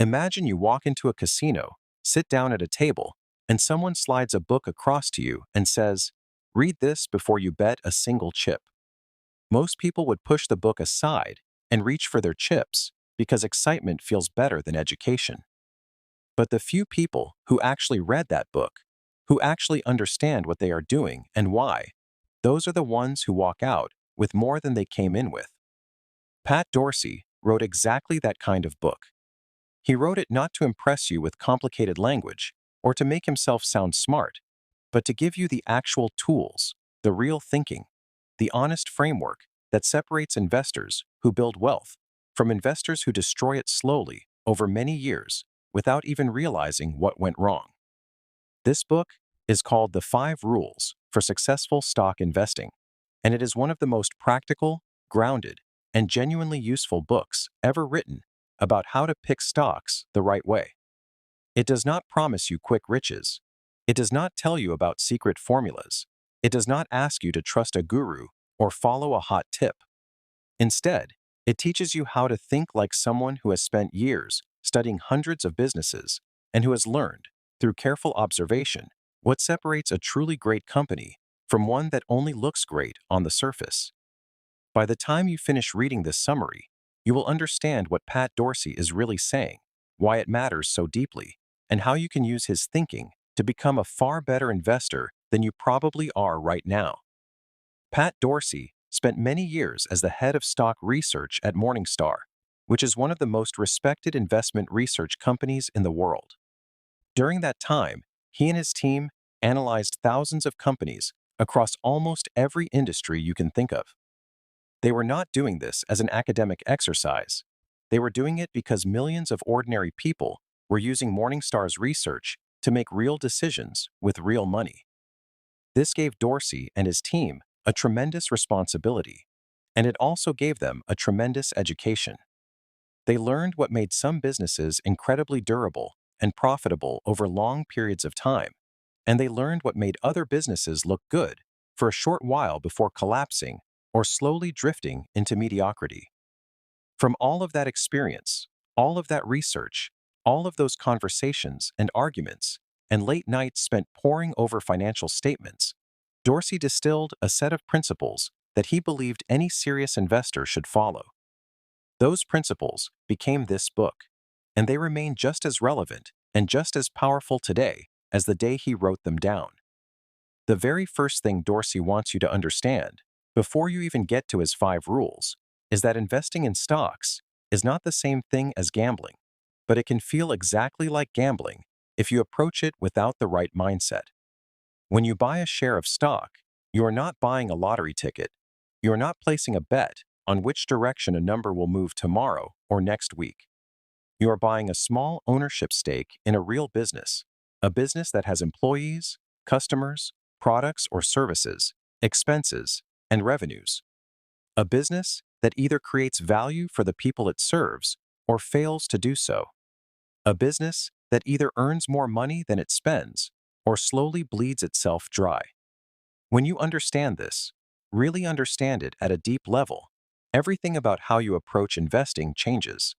Imagine you walk into a casino, sit down at a table, and someone slides a book across to you and says, "Read this before you bet a single chip." Most people would push the book aside and reach for their chips because excitement feels better than education. But the few people who actually read that book, who actually understand what they are doing and why, those are the ones who walk out with more than they came in with. Pat Dorsey wrote exactly that kind of book. He wrote it not to impress you with complicated language or to make himself sound smart, but to give you the actual tools, the real thinking, the honest framework that separates investors who build wealth from investors who destroy it slowly over many years without even realizing what went wrong. This book is called The 5 Rules for Successful Stock Investing, and it is one of the most practical, grounded, and genuinely useful books ever written about how to pick stocks the right way. It does not promise you quick riches. It does not tell you about secret formulas. It does not ask you to trust a guru or follow a hot tip. Instead, it teaches you how to think like someone who has spent years studying hundreds of businesses and who has learned, through careful observation, what separates a truly great company from one that only looks great on the surface. By the time you finish reading this summary, you will understand what Pat Dorsey is really saying, why it matters so deeply, and how you can use his thinking to become a far better investor than you probably are right now. Pat Dorsey spent many years as the head of stock research at Morningstar, which is one of the most respected investment research companies in the world. During that time, he and his team analyzed thousands of companies across almost every industry you can think of. They were not doing this as an academic exercise. They were doing it because millions of ordinary people were using Morningstar's research to make real decisions with real money. This gave Dorsey and his team a tremendous responsibility, and it also gave them a tremendous education. They learned what made some businesses incredibly durable and profitable over long periods of time, and they learned what made other businesses look good for a short while before collapsing or slowly drifting into mediocrity. From all of that experience, all of that research, all of those conversations and arguments, and late nights spent poring over financial statements, Dorsey distilled a set of principles that he believed any serious investor should follow. Those principles became this book, and they remain just as relevant and just as powerful today as the day he wrote them down. The very first thing Dorsey wants you to understand, before you even get to his 5 rules, is that investing in stocks is not the same thing as gambling, but it can feel exactly like gambling if you approach it without the right mindset. When you buy a share of stock, you are not buying a lottery ticket. You are not placing a bet on which direction a number will move tomorrow or next week. You are buying a small ownership stake in a real business, a business that has employees, customers, products or services, expenses, and revenues. A business that either creates value for the people it serves or fails to do so. A business that either earns more money than it spends or slowly bleeds itself dry. When you understand this, really understand it at a deep level, everything about how you approach investing changes.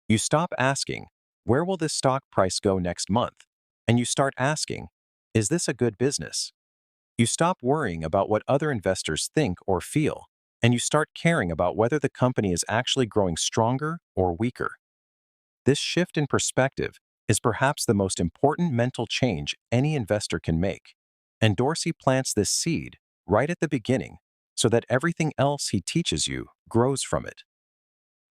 You stop asking, "Where will this stock price go next month?" And you start asking, "Is this a good business?" You stop worrying about what other investors think or feel, and you start caring about whether the company is actually growing stronger or weaker. This shift in perspective is perhaps the most important mental change any investor can make, and Dorsey plants this seed right at the beginning so that everything else he teaches you grows from it.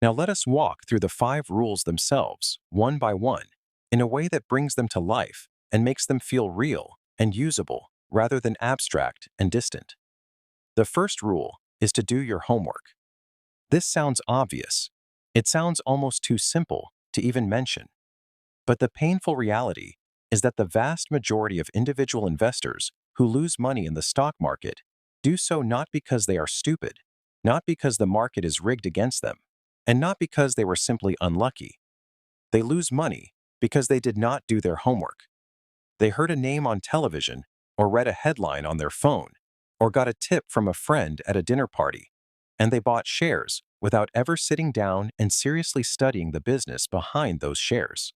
Now let us walk through the 5 rules themselves, one by one, in a way that brings them to life and makes them feel real and usable rather than abstract and distant. The first rule is to do your homework. This sounds obvious. It sounds almost too simple to even mention. But the painful reality is that the vast majority of individual investors who lose money in the stock market do so not because they are stupid, not because the market is rigged against them, and not because they were simply unlucky. They lose money because they did not do their homework. They heard a name on television or read a headline on their phone or got a tip from a friend at a dinner party, and they bought shares without ever sitting down and seriously studying the business behind those shares.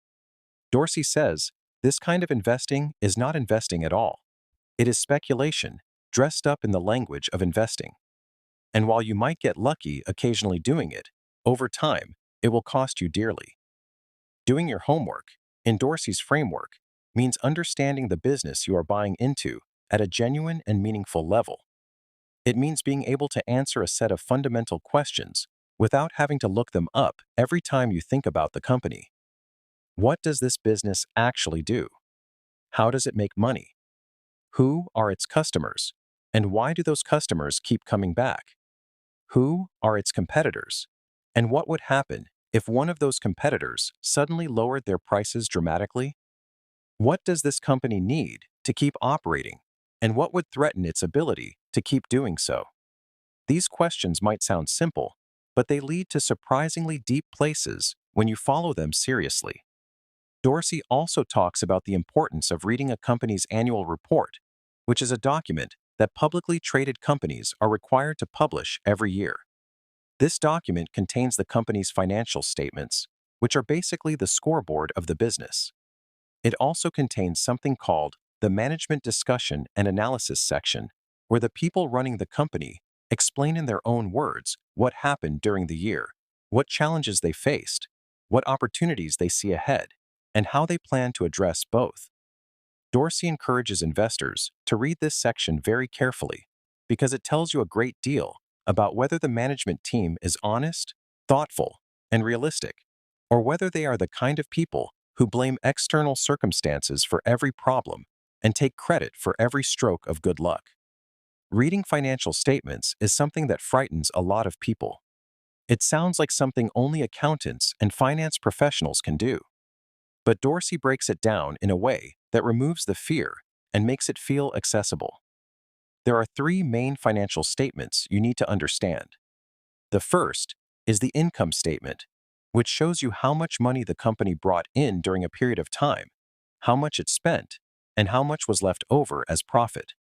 Dorsey says, this kind of investing is not investing at all. It is speculation, dressed up in the language of investing. And while you might get lucky occasionally doing it, over time, it will cost you dearly. Doing your homework, in Dorsey's framework, means understanding the business you are buying into at a genuine and meaningful level. It means being able to answer a set of fundamental questions without having to look them up every time you think about the company. What does this business actually do? How does it make money? Who are its customers? And why do those customers keep coming back? Who are its competitors? And what would happen if one of those competitors suddenly lowered their prices dramatically? What does this company need to keep operating? And what would threaten its ability to keep doing so? These questions might sound simple, but they lead to surprisingly deep places when you follow them seriously. Dorsey also talks about the importance of reading a company's annual report, which is a document that publicly traded companies are required to publish every year. This document contains the company's financial statements, which are basically the scoreboard of the business. It also contains something called the Management Discussion and Analysis section, where the people running the company explain in their own words what happened during the year, what challenges they faced, what opportunities they see ahead, and how they plan to address both. Dorsey encourages investors to read this section very carefully because it tells you a great deal about whether the management team is honest, thoughtful, and realistic, or whether they are the kind of people who blame external circumstances for every problem and take credit for every stroke of good luck. Reading financial statements is something that frightens a lot of people. It sounds like something only accountants and finance professionals can do. But Dorsey breaks it down in a way that removes the fear and makes it feel accessible. There are three main financial statements you need to understand. The first is the income statement, which shows you how much money the company brought in during a period of time, how much it spent, and how much was left over as profit.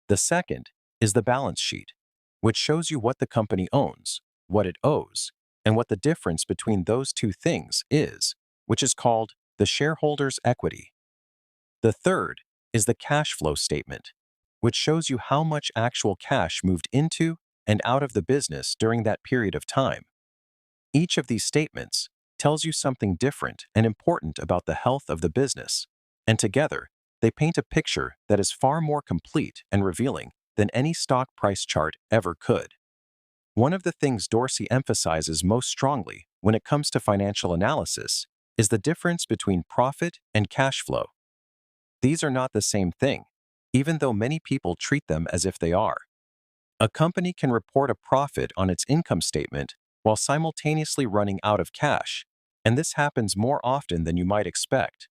The second is the balance sheet, which shows you what the company owns, what it owes, and what the difference between those two things is, which is called the shareholders' equity. The third is the cash flow statement, which shows you how much actual cash moved into and out of the business during that period of time. Each of these statements tells you something different and important about the health of the business, and together, they paint a picture that is far more complete and revealing than any stock price chart ever could. One of the things Dorsey emphasizes most strongly when it comes to financial analysis is the difference between profit and cash flow. These are not the same thing, even though many people treat them as if they are. A company can report a profit on its income statement while simultaneously running out of cash, and this happens more often than you might expect.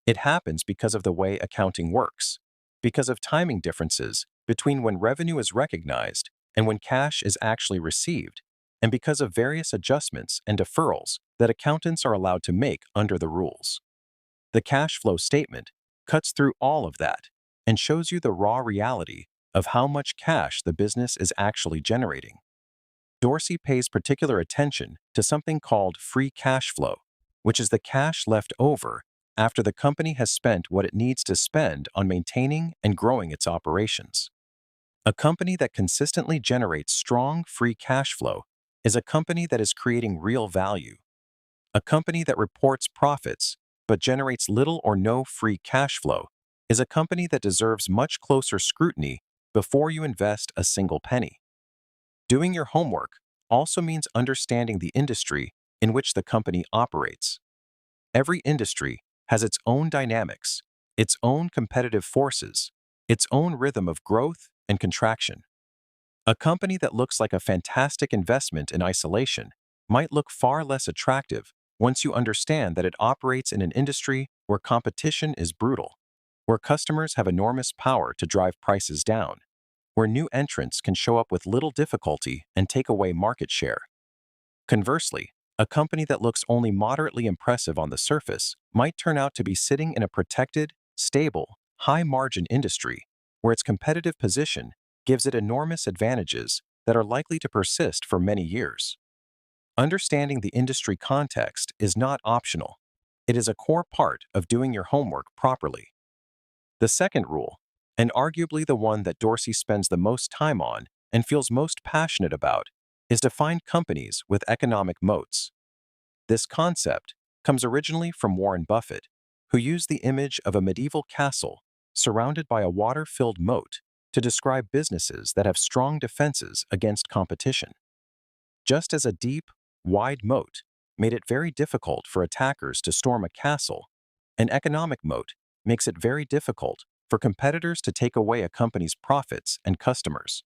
It happens because of the way accounting works, because of timing differences between when revenue is recognized and when cash is actually received, and because of various adjustments and deferrals that accountants are allowed to make under the rules. The cash flow statement cuts through all of that and shows you the raw reality of how much cash the business is actually generating. Dorsey pays particular attention to something called free cash flow, which is the cash left over after the company has spent what it needs to spend on maintaining and growing its operations. A company that consistently generates strong free cash flow is a company that is creating real value. A company that reports profits but generates little or no free cash flow is a company that deserves much closer scrutiny before you invest a single penny. Doing your homework also means understanding the industry in which the company operates. Every industry has its own dynamics, its own competitive forces, its own rhythm of growth and contraction. A company that looks like a fantastic investment in isolation might look far less attractive once you understand that it operates in an industry where competition is brutal, where customers have enormous power to drive prices down, where new entrants can show up with little difficulty and take away market share. Conversely, a company that looks only moderately impressive on the surface might turn out to be sitting in a protected, stable, high-margin industry where its competitive position gives it enormous advantages that are likely to persist for many years. Understanding the industry context is not optional. It is a core part of doing your homework properly. The second rule, and arguably the one that Dorsey spends the most time on and feels most passionate about, is to find companies with economic moats. This concept comes originally from Warren Buffett, who used the image of a medieval castle surrounded by a water-filled moat to describe businesses that have strong defenses against competition. Just as a deep, wide moat made it very difficult for attackers to storm a castle, an economic moat makes it very difficult for competitors to take away a company's profits and customers.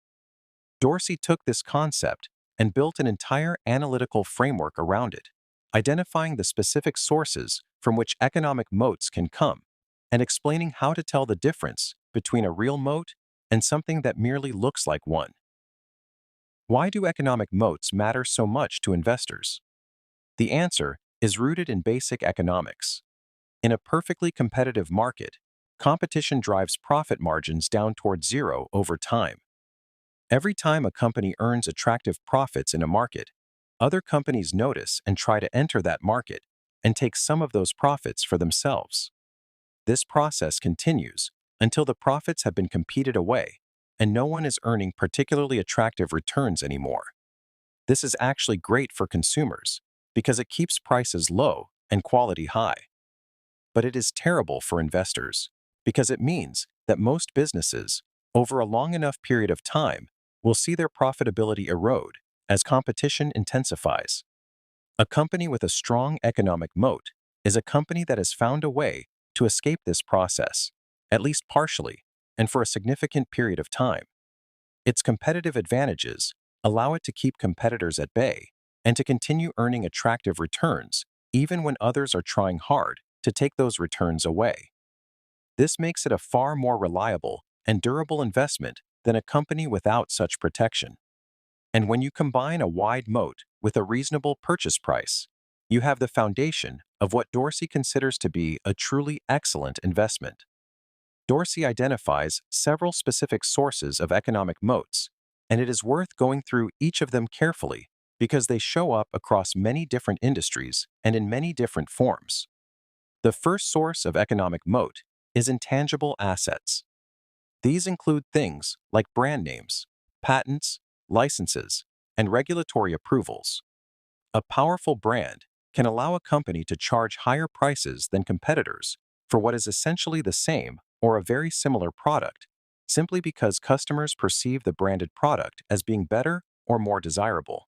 Dorsey took this concept and built an entire analytical framework around it, identifying the specific sources from which economic moats can come, and explaining how to tell the difference between a real moat and something that merely looks like one. Why do economic moats matter so much to investors? The answer is rooted in basic economics. In a perfectly competitive market, competition drives profit margins down toward zero over time. Every time a company earns attractive profits in a market, other companies notice and try to enter that market and take some of those profits for themselves. This process continues until the profits have been competed away and no one is earning particularly attractive returns anymore. This is actually great for consumers because it keeps prices low and quality high. But it is terrible for investors because it means that most businesses, over a long enough period of time, will see their profitability erode as competition intensifies. A company with a strong economic moat is a company that has found a way to escape this process, at least partially, and for a significant period of time. Its competitive advantages allow it to keep competitors at bay and to continue earning attractive returns even when others are trying hard to take those returns away. This makes it a far more reliable and durable investment than a company without such protection. And when you combine a wide moat with a reasonable purchase price, you have the foundation of what Dorsey considers to be a truly excellent investment. Dorsey identifies several specific sources of economic moats, and it is worth going through each of them carefully because they show up across many different industries and in many different forms. The first source of economic moat is intangible assets. These include things like brand names, patents, licenses, and regulatory approvals. A powerful brand can allow a company to charge higher prices than competitors for what is essentially the same or a very similar product, simply because customers perceive the branded product as being better or more desirable.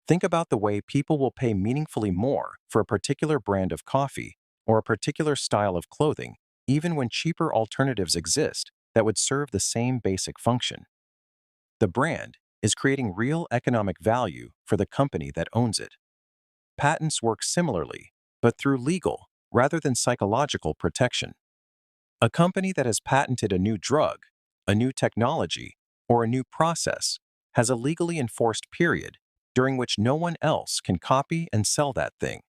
Think about the way people will pay meaningfully more for a particular brand of coffee or a particular style of clothing, even when cheaper alternatives exist that would serve the same basic function. The brand is creating real economic value for the company that owns it. Patents work similarly, but through legal rather than psychological protection. A company that has patented a new drug, a new technology, or a new process has a legally enforced period during which no one else can copy and sell that thing,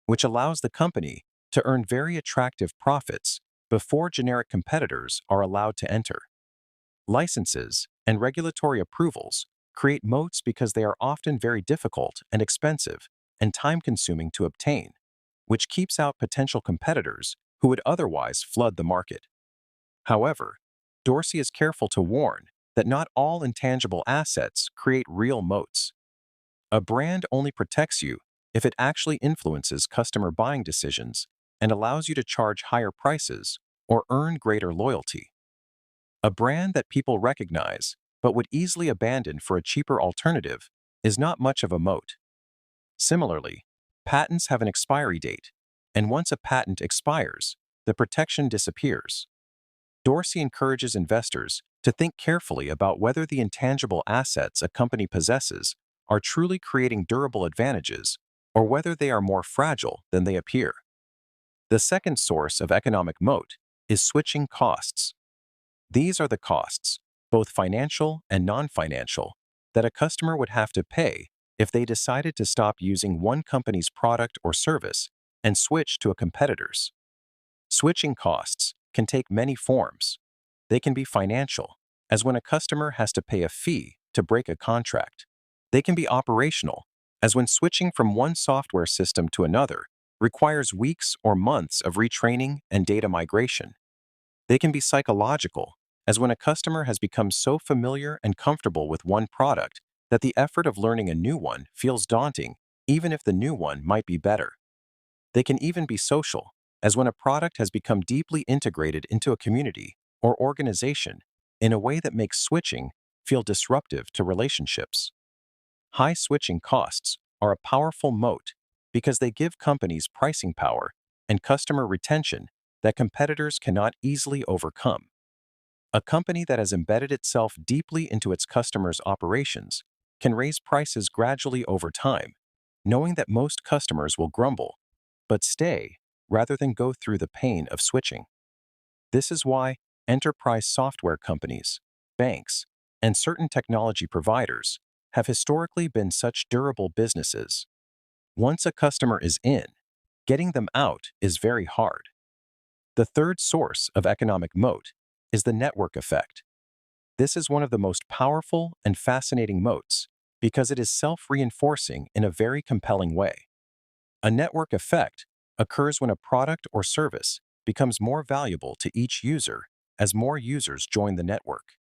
which allows the company to earn very attractive profits before generic competitors are allowed to enter. Licenses and regulatory approvals create moats because they are often very difficult and expensive and time-consuming to obtain, which keeps out potential competitors who would otherwise flood the market. However, Dorsey is careful to warn that not all intangible assets create real moats. A brand only protects you if it actually influences customer buying decisions and allows you to charge higher prices or earn greater loyalty. A brand that people recognize but would easily abandon for a cheaper alternative is not much of a moat. Similarly, patents have an expiry date, and once a patent expires, the protection disappears. Dorsey encourages investors to think carefully about whether the intangible assets a company possesses are truly creating durable advantages or whether they are more fragile than they appear. The second source of economic moat is switching costs. These are the costs, both financial and non-financial, that a customer would have to pay if they decided to stop using one company's product or service and switch to a competitor's. Switching costs can take many forms. They can be financial, as when a customer has to pay a fee to break a contract. They can be operational, as when switching from one software system to another requires weeks or months of retraining and data migration. They can be psychological, as when a customer has become so familiar and comfortable with one product that the effort of learning a new one feels daunting, even if the new one might be better. They can even be social, as when a product has become deeply integrated into a community or organization in a way that makes switching feel disruptive to relationships. High switching costs are a powerful moat because they give companies pricing power and customer retention that competitors cannot easily overcome. A company that has embedded itself deeply into its customers' operations can raise prices gradually over time, knowing that most customers will grumble, but stay rather than go through the pain of switching. This is why enterprise software companies, banks, and certain technology providers have historically been such durable businesses. Once a customer is in, getting them out is very hard. The third source of economic moat is the network effect. This is one of the most powerful and fascinating moats because it is self-reinforcing in a very compelling way. A network effect occurs when a product or service becomes more valuable to each user as more users join the network.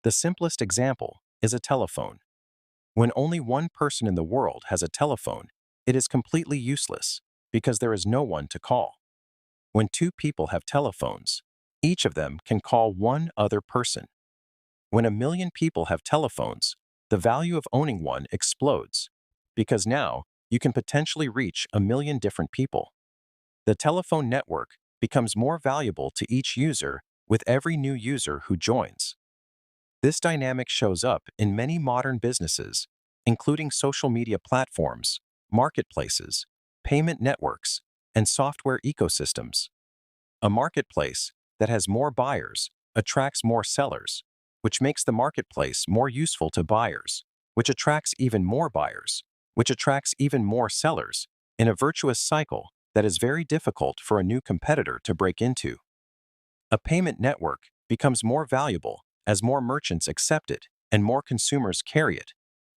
The simplest example is a telephone. When only one person in the world has a telephone, it is completely useless because there is no one to call. When two people have telephones, each of them can call one other person. When 1 million people have telephones, the value of owning one explodes because now you can potentially reach 1 million different people. The telephone network becomes more valuable to each user with every new user who joins. This dynamic shows up in many modern businesses, including social media platforms, marketplaces, payment networks, and software ecosystems. A marketplace that has more buyers attracts more sellers, which makes the marketplace more useful to buyers, which attracts even more buyers, which attracts even more sellers, in a virtuous cycle that is very difficult for a new competitor to break into. A payment network becomes more valuable as more merchants accept it and more consumers carry it,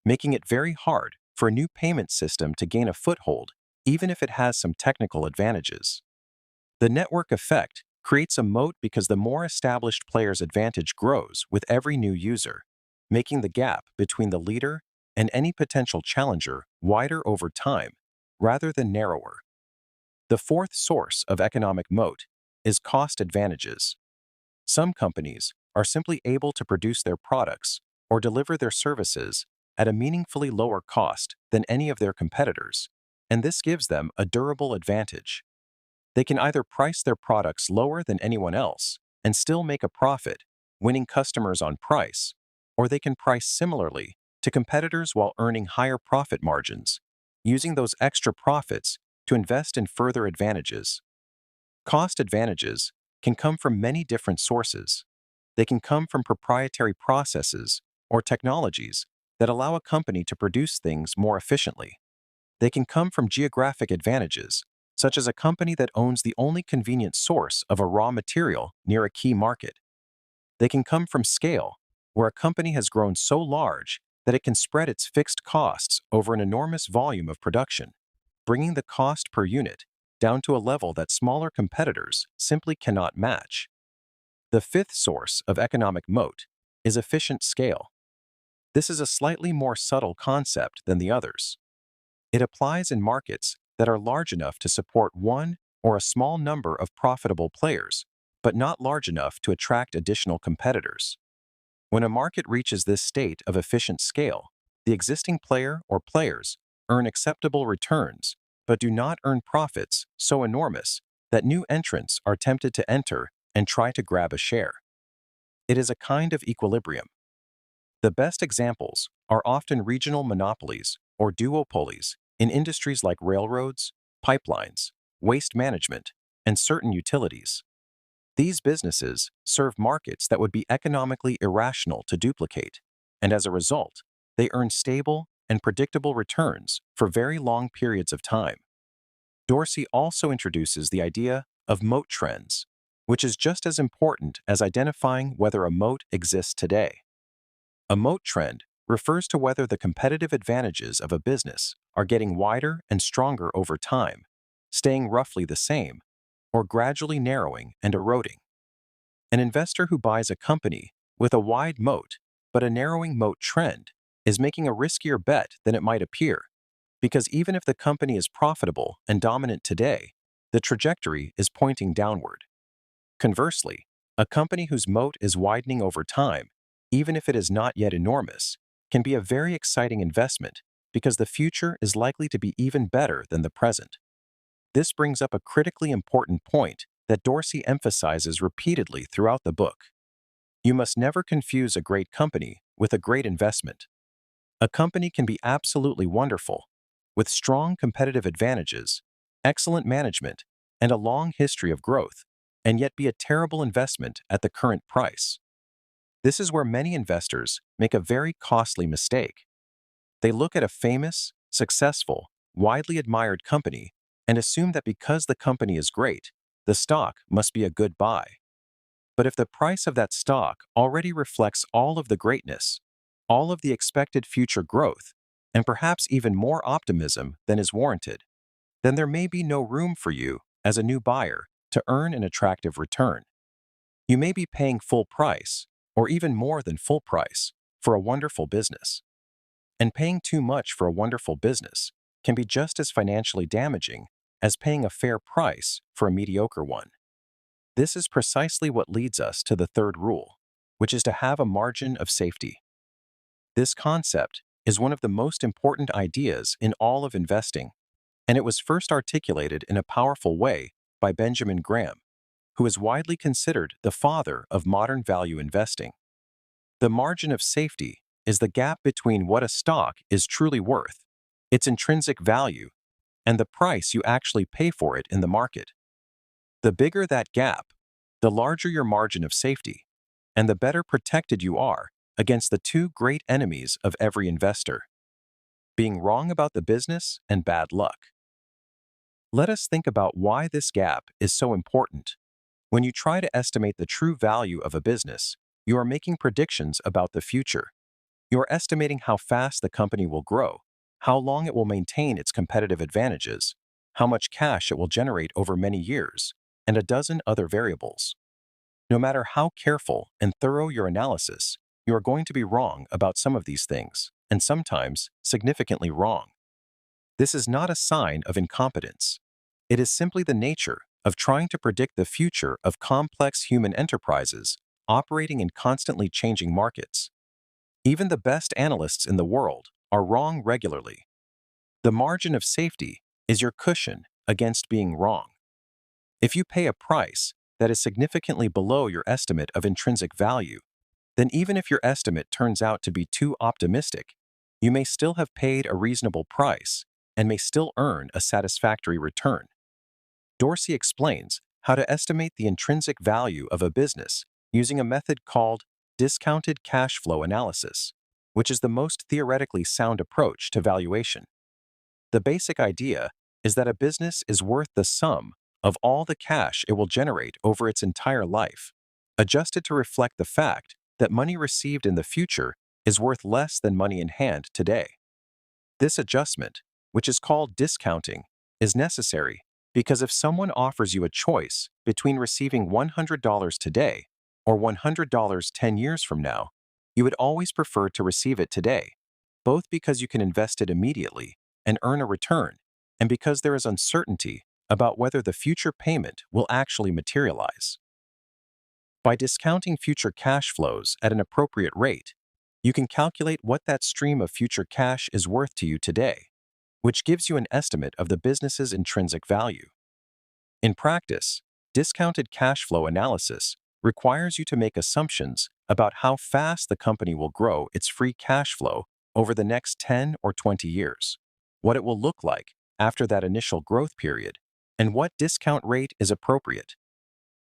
making it very hard for a new payment system to gain a foothold, even if it has some technical advantages. The network effect creates a moat because the more established player's advantage grows with every new user, making the gap between the leader and any potential challenger wider over time rather than narrower. The fourth source of economic moat is cost advantages. Some companies are simply able to produce their products or deliver their services at a meaningfully lower cost than any of their competitors, and this gives them a durable advantage. They can either price their products lower than anyone else and still make a profit, winning customers on price, or they can price similarly to competitors while earning higher profit margins, using those extra profits to invest in further advantages. Cost advantages can come from many different sources. They can come from proprietary processes or technologies that allow a company to produce things more efficiently. They can come from geographic advantages, such as a company that owns the only convenient source of a raw material near a key market. They can come from scale, where a company has grown so large that it can spread its fixed costs over an enormous volume of production, bringing the cost per unit down to a level that smaller competitors simply cannot match. The fifth source of economic moat is efficient scale. This is a slightly more subtle concept than the others. It applies in markets that are large enough to support one or a small number of profitable players, but not large enough to attract additional competitors. When a market reaches this state of efficient scale, the existing player or players earn acceptable returns, but do not earn profits so enormous that new entrants are tempted to enter and try to grab a share. It is a kind of equilibrium. The best examples are often regional monopolies or duopolies in industries like railroads, pipelines, waste management, and certain utilities. These businesses serve markets that would be economically irrational to duplicate, and as a result, they earn stable and predictable returns for very long periods of time. Dorsey also introduces the idea of moat trends, which is just as important as identifying whether a moat exists today. A moat trend refers to whether the competitive advantages of a business are getting wider and stronger over time, staying roughly the same, or gradually narrowing and eroding. An investor who buys a company with a wide moat but a narrowing moat trend is making a riskier bet than it might appear, because even if the company is profitable and dominant today, the trajectory is pointing downward. Conversely, a company whose moat is widening over time, even if it is not yet enormous, can be a very exciting investment because the future is likely to be even better than the present. This brings up a critically important point that Dorsey emphasizes repeatedly throughout the book. You must never confuse a great company with a great investment. A company can be absolutely wonderful, with strong competitive advantages, excellent management, and a long history of growth, and yet be a terrible investment at the current price. This is where many investors make a very costly mistake. They look at a famous, successful, widely admired company and assume that because the company is great, the stock must be a good buy. But if the price of that stock already reflects all of the greatness, all of the expected future growth, and perhaps even more optimism than is warranted, then there may be no room for you, as a new buyer, to earn an attractive return. You may be paying full price, or even more than full price, for a wonderful business. And paying too much for a wonderful business can be just as financially damaging as paying a fair price for a mediocre one. This is precisely what leads us to the third rule, which is to have a margin of safety. This concept is one of the most important ideas in all of investing, and it was first articulated in a powerful way by Benjamin Graham, who is widely considered the father of modern value investing. The margin of safety is the gap between what a stock is truly worth, its intrinsic value, and the price you actually pay for it in the market. The bigger that gap, the larger your margin of safety, and the better protected you are against the two great enemies of every investor: being wrong about the business and bad luck. Let us think about why this gap is so important. When you try to estimate the true value of a business, you are making predictions about the future. You are estimating how fast the company will grow, how long it will maintain its competitive advantages, how much cash it will generate over many years, and a dozen other variables. No matter how careful and thorough your analysis, you are going to be wrong about some of these things, and sometimes significantly wrong. This is not a sign of incompetence. It is simply the nature of trying to predict the future of complex human enterprises operating in constantly changing markets. Even the best analysts in the world are wrong regularly. The margin of safety is your cushion against being wrong. If you pay a price that is significantly below your estimate of intrinsic value, then even if your estimate turns out to be too optimistic, you may still have paid a reasonable price and may still earn a satisfactory return. Dorsey explains how to estimate the intrinsic value of a business using a method called discounted cash flow analysis, which is the most theoretically sound approach to valuation. The basic idea is that a business is worth the sum of all the cash it will generate over its entire life, adjusted to reflect the fact that money received in the future is worth less than money in hand today. This adjustment, which is called discounting, is necessary because if someone offers you a choice between receiving $100 today or $100 10 years from now, you would always prefer to receive it today, both because you can invest it immediately and earn a return, and because there is uncertainty about whether the future payment will actually materialize. By discounting future cash flows at an appropriate rate, you can calculate what that stream of future cash is worth to you today, which gives you an estimate of the business's intrinsic value. In practice, discounted cash flow analysis requires you to make assumptions about how fast the company will grow its free cash flow over the next 10 or 20 years, what it will look like after that initial growth period, and what discount rate is appropriate.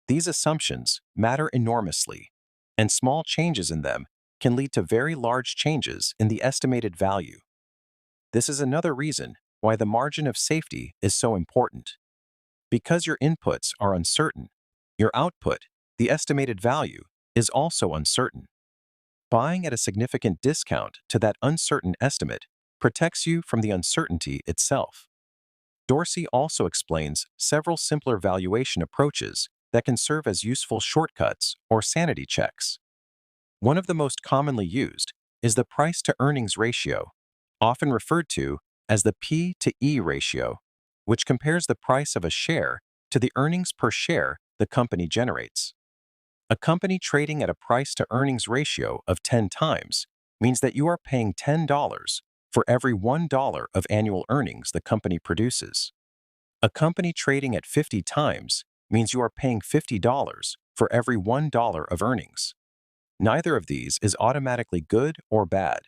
These assumptions matter enormously, and small changes in them can lead to very large changes in the estimated value. This is another reason why the margin of safety is so important. Because your inputs are uncertain, your output, the estimated value, is also uncertain. Buying at a significant discount to that uncertain estimate protects you from the uncertainty itself. Dorsey also explains several simpler valuation approaches that can serve as useful shortcuts or sanity checks. One of the most commonly used is the price-to-earnings ratio, often referred to as the P to E ratio, which compares the price of a share to the earnings per share the company generates. A company trading at a price-to-earnings ratio of 10 times means that you are paying $10 for every $1 of annual earnings the company produces. A company trading at 50 times means you are paying $50 for every $1 of earnings. Neither of these is automatically good or bad.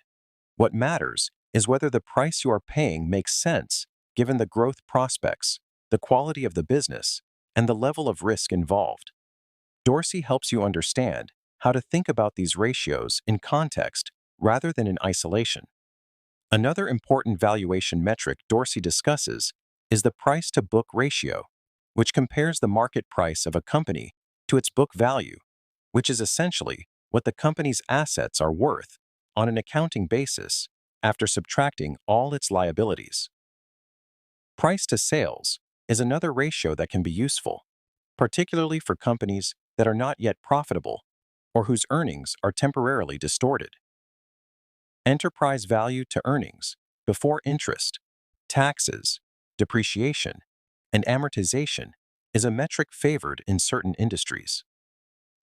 What matters is whether the price you are paying makes sense given the growth prospects, the quality of the business, and the level of risk involved. Dorsey helps you understand how to think about these ratios in context rather than in isolation. Another important valuation metric Dorsey discusses is the price-to-book ratio, which compares the market price of a company to its book value, which is essentially what the company's assets are worth on an accounting basis after subtracting all its liabilities. Price to sales is another ratio that can be useful, particularly for companies that are not yet profitable or whose earnings are temporarily distorted. Enterprise value to earnings before interest, taxes, depreciation, and amortization is a metric favored in certain industries.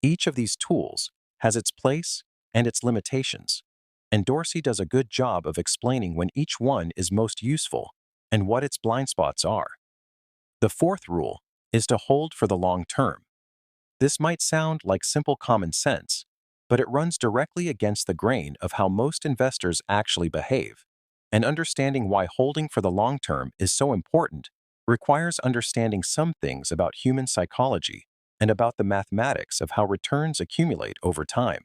Each of these tools has its place and its limitations, and Dorsey does a good job of explaining when each one is most useful and what its blind spots are. The fourth rule is to hold for the long term. This might sound like simple common sense, but it runs directly against the grain of how most investors actually behave, and understanding why holding for the long term is so important requires understanding some things about human psychology and about the mathematics of how returns accumulate over time.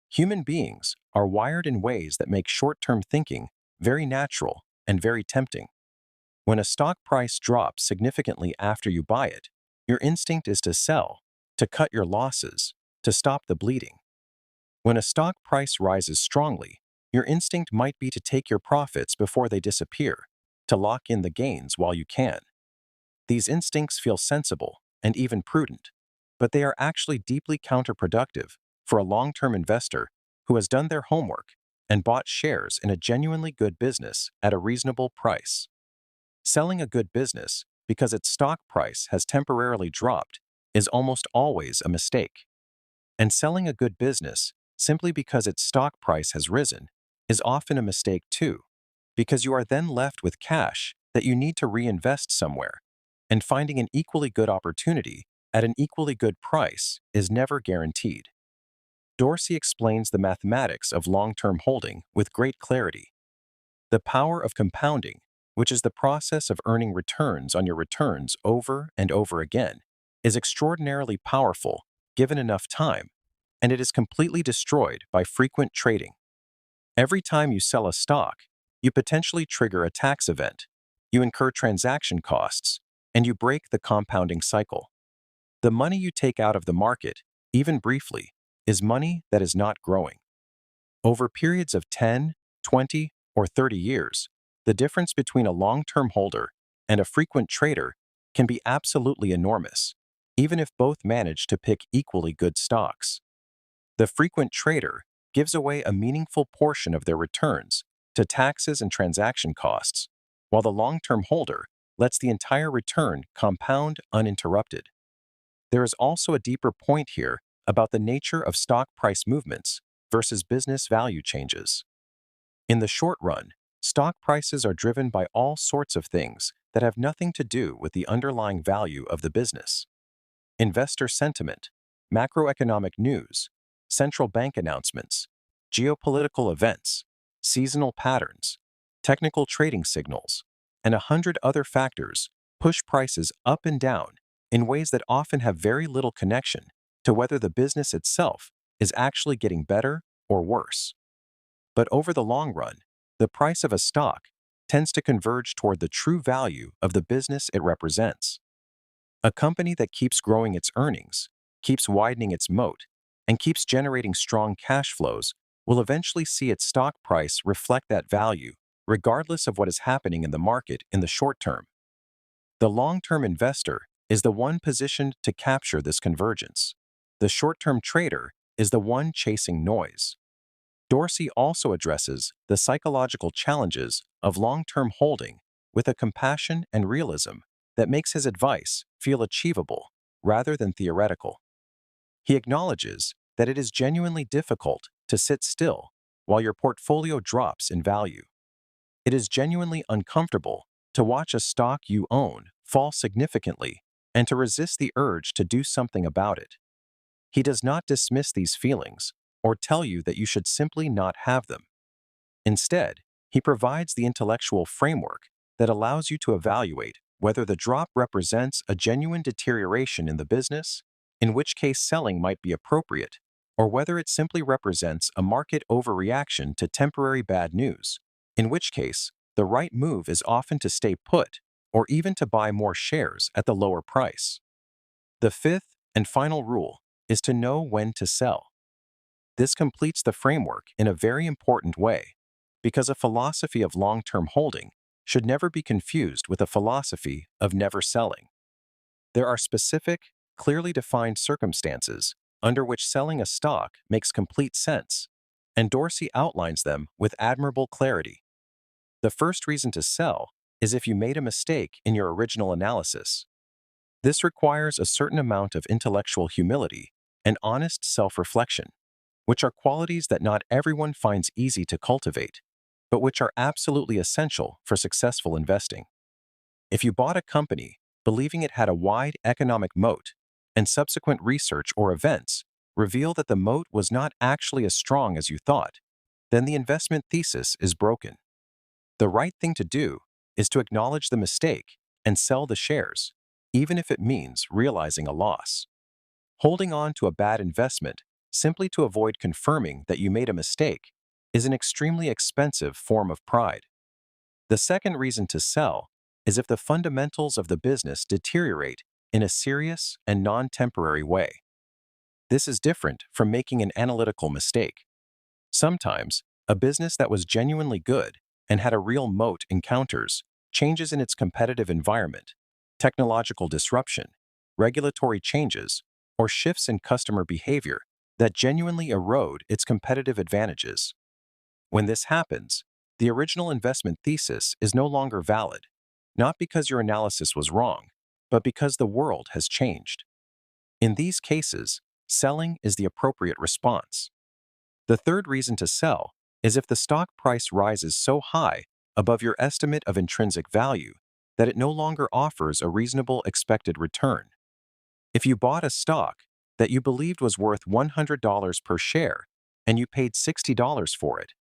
Human beings are wired in ways that make short-term thinking very natural and very tempting. When a stock price drops significantly after you buy it, your instinct is to sell, to cut your losses, to stop the bleeding. When a stock price rises strongly, your instinct might be to take your profits before they disappear, to lock in the gains while you can. These instincts feel sensible and even prudent, but they are actually deeply counterproductive for a long-term investor who has done their homework and bought shares in a genuinely good business at a reasonable price. Selling a good business because its stock price has temporarily dropped is almost always a mistake. And selling a good business simply because its stock price has risen is often a mistake too, because you are then left with cash that you need to reinvest somewhere, and finding an equally good opportunity at an equally good price is never guaranteed. Dorsey explains the mathematics of long-term holding with great clarity. The power of compounding, which is the process of earning returns on your returns over and over again, is extraordinarily powerful given enough time, and it is completely destroyed by frequent trading. Every time you sell a stock, you potentially trigger a tax event, you incur transaction costs, and you break the compounding cycle. The money you take out of the market, even briefly, is money that is not growing. Over periods of 10, 20, or 30 years, the difference between a long-term holder and a frequent trader can be absolutely enormous, even if both manage to pick equally good stocks. The frequent trader gives away a meaningful portion of their returns to taxes and transaction costs, while the long-term holder lets the entire return compound uninterrupted. There is also a deeper point here about the nature of stock price movements versus business value changes. In the short run, stock prices are driven by all sorts of things that have nothing to do with the underlying value of the business. Investor sentiment, macroeconomic news, central bank announcements, geopolitical events, seasonal patterns, technical trading signals, and 100 other factors push prices up and down in ways that often have very little connection to whether the business itself is actually getting better or worse. But over the long run, the price of a stock tends to converge toward the true value of the business it represents. A company that keeps growing its earnings, keeps widening its moat, and keeps generating strong cash flows will eventually see its stock price reflect that value, regardless of what is happening in the market in the short term. The long-term investor is the one positioned to capture this convergence. The short-term trader is the one chasing noise. Dorsey also addresses the psychological challenges of long-term holding with a compassion and realism that makes his advice feel achievable rather than theoretical. He acknowledges that it is genuinely difficult to sit still while your portfolio drops in value. It is genuinely uncomfortable to watch a stock you own fall significantly and to resist the urge to do something about it. He does not dismiss these feelings or tell you that you should simply not have them. Instead, he provides the intellectual framework that allows you to evaluate whether the drop represents a genuine deterioration in the business, in which case selling might be appropriate, or whether it simply represents a market overreaction to temporary bad news, in which case the right move is often to stay put or even to buy more shares at the lower price. The fifth and final rule is to know when to sell. This completes the framework in a very important way, because a philosophy of long-term holding should never be confused with a philosophy of never selling. There are specific, clearly defined circumstances under which selling a stock makes complete sense, and Dorsey outlines them with admirable clarity. The first reason to sell is if you made a mistake in your original analysis. This requires a certain amount of intellectual humility and honest self-reflection, which are qualities that not everyone finds easy to cultivate, but which are absolutely essential for successful investing. If you bought a company believing it had a wide economic moat, and subsequent research or events reveal that the moat was not actually as strong as you thought, then the investment thesis is broken. The right thing to do is to acknowledge the mistake and sell the shares, even if it means realizing a loss. Holding on to a bad investment simply to avoid confirming that you made a mistake is an extremely expensive form of pride. The second reason to sell is if the fundamentals of the business deteriorate in a serious and non-temporary way. This is different from making an analytical mistake. Sometimes, a business that was genuinely good and had a real moat encounters changes in its competitive environment, technological disruption, regulatory changes, or shifts in customer behavior that genuinely erode its competitive advantages. When this happens, the original investment thesis is no longer valid, not because your analysis was wrong, but because the world has changed. In these cases, selling is the appropriate response. The third reason to sell is if the stock price rises so high above your estimate of intrinsic value that it no longer offers a reasonable expected return. If you bought a stock that you believed was worth $100 per share and you paid $60 for it,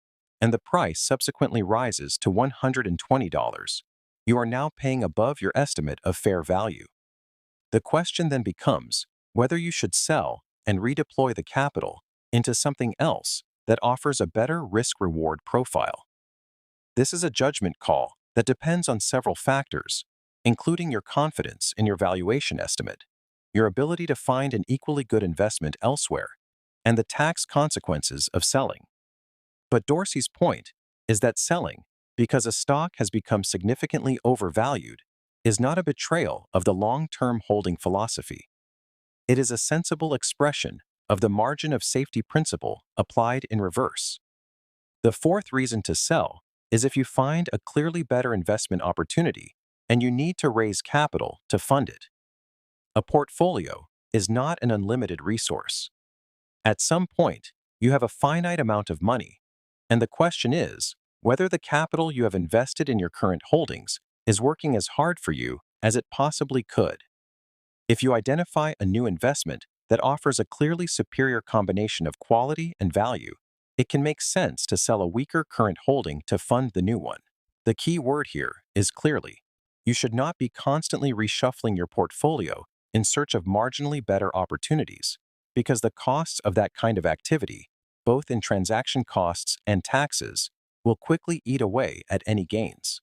and the price subsequently rises to $120, you are now paying above your estimate of fair value. The question then becomes whether you should sell and redeploy the capital into something else that offers a better risk-reward profile. This is a judgment call that depends on several factors, including your confidence in your valuation estimate, your ability to find an equally good investment elsewhere, and the tax consequences of selling. But Dorsey's point is that selling, because a stock has become significantly overvalued, is not a betrayal of the long-term holding philosophy. It is a sensible expression of the margin of safety principle applied in reverse. The fourth reason to sell is if you find a clearly better investment opportunity and you need to raise capital to fund it. A portfolio is not an unlimited resource. At some point, you have a finite amount of money, and the question is whether the capital you have invested in your current holdings is working as hard for you as it possibly could. If you identify a new investment that offers a clearly superior combination of quality and value, it can make sense to sell a weaker current holding to fund the new one. The key word here is clearly. You should not be constantly reshuffling your portfolio in search of marginally better opportunities, because the costs of that kind of activity, both in transaction costs and taxes, will quickly eat away at any gains.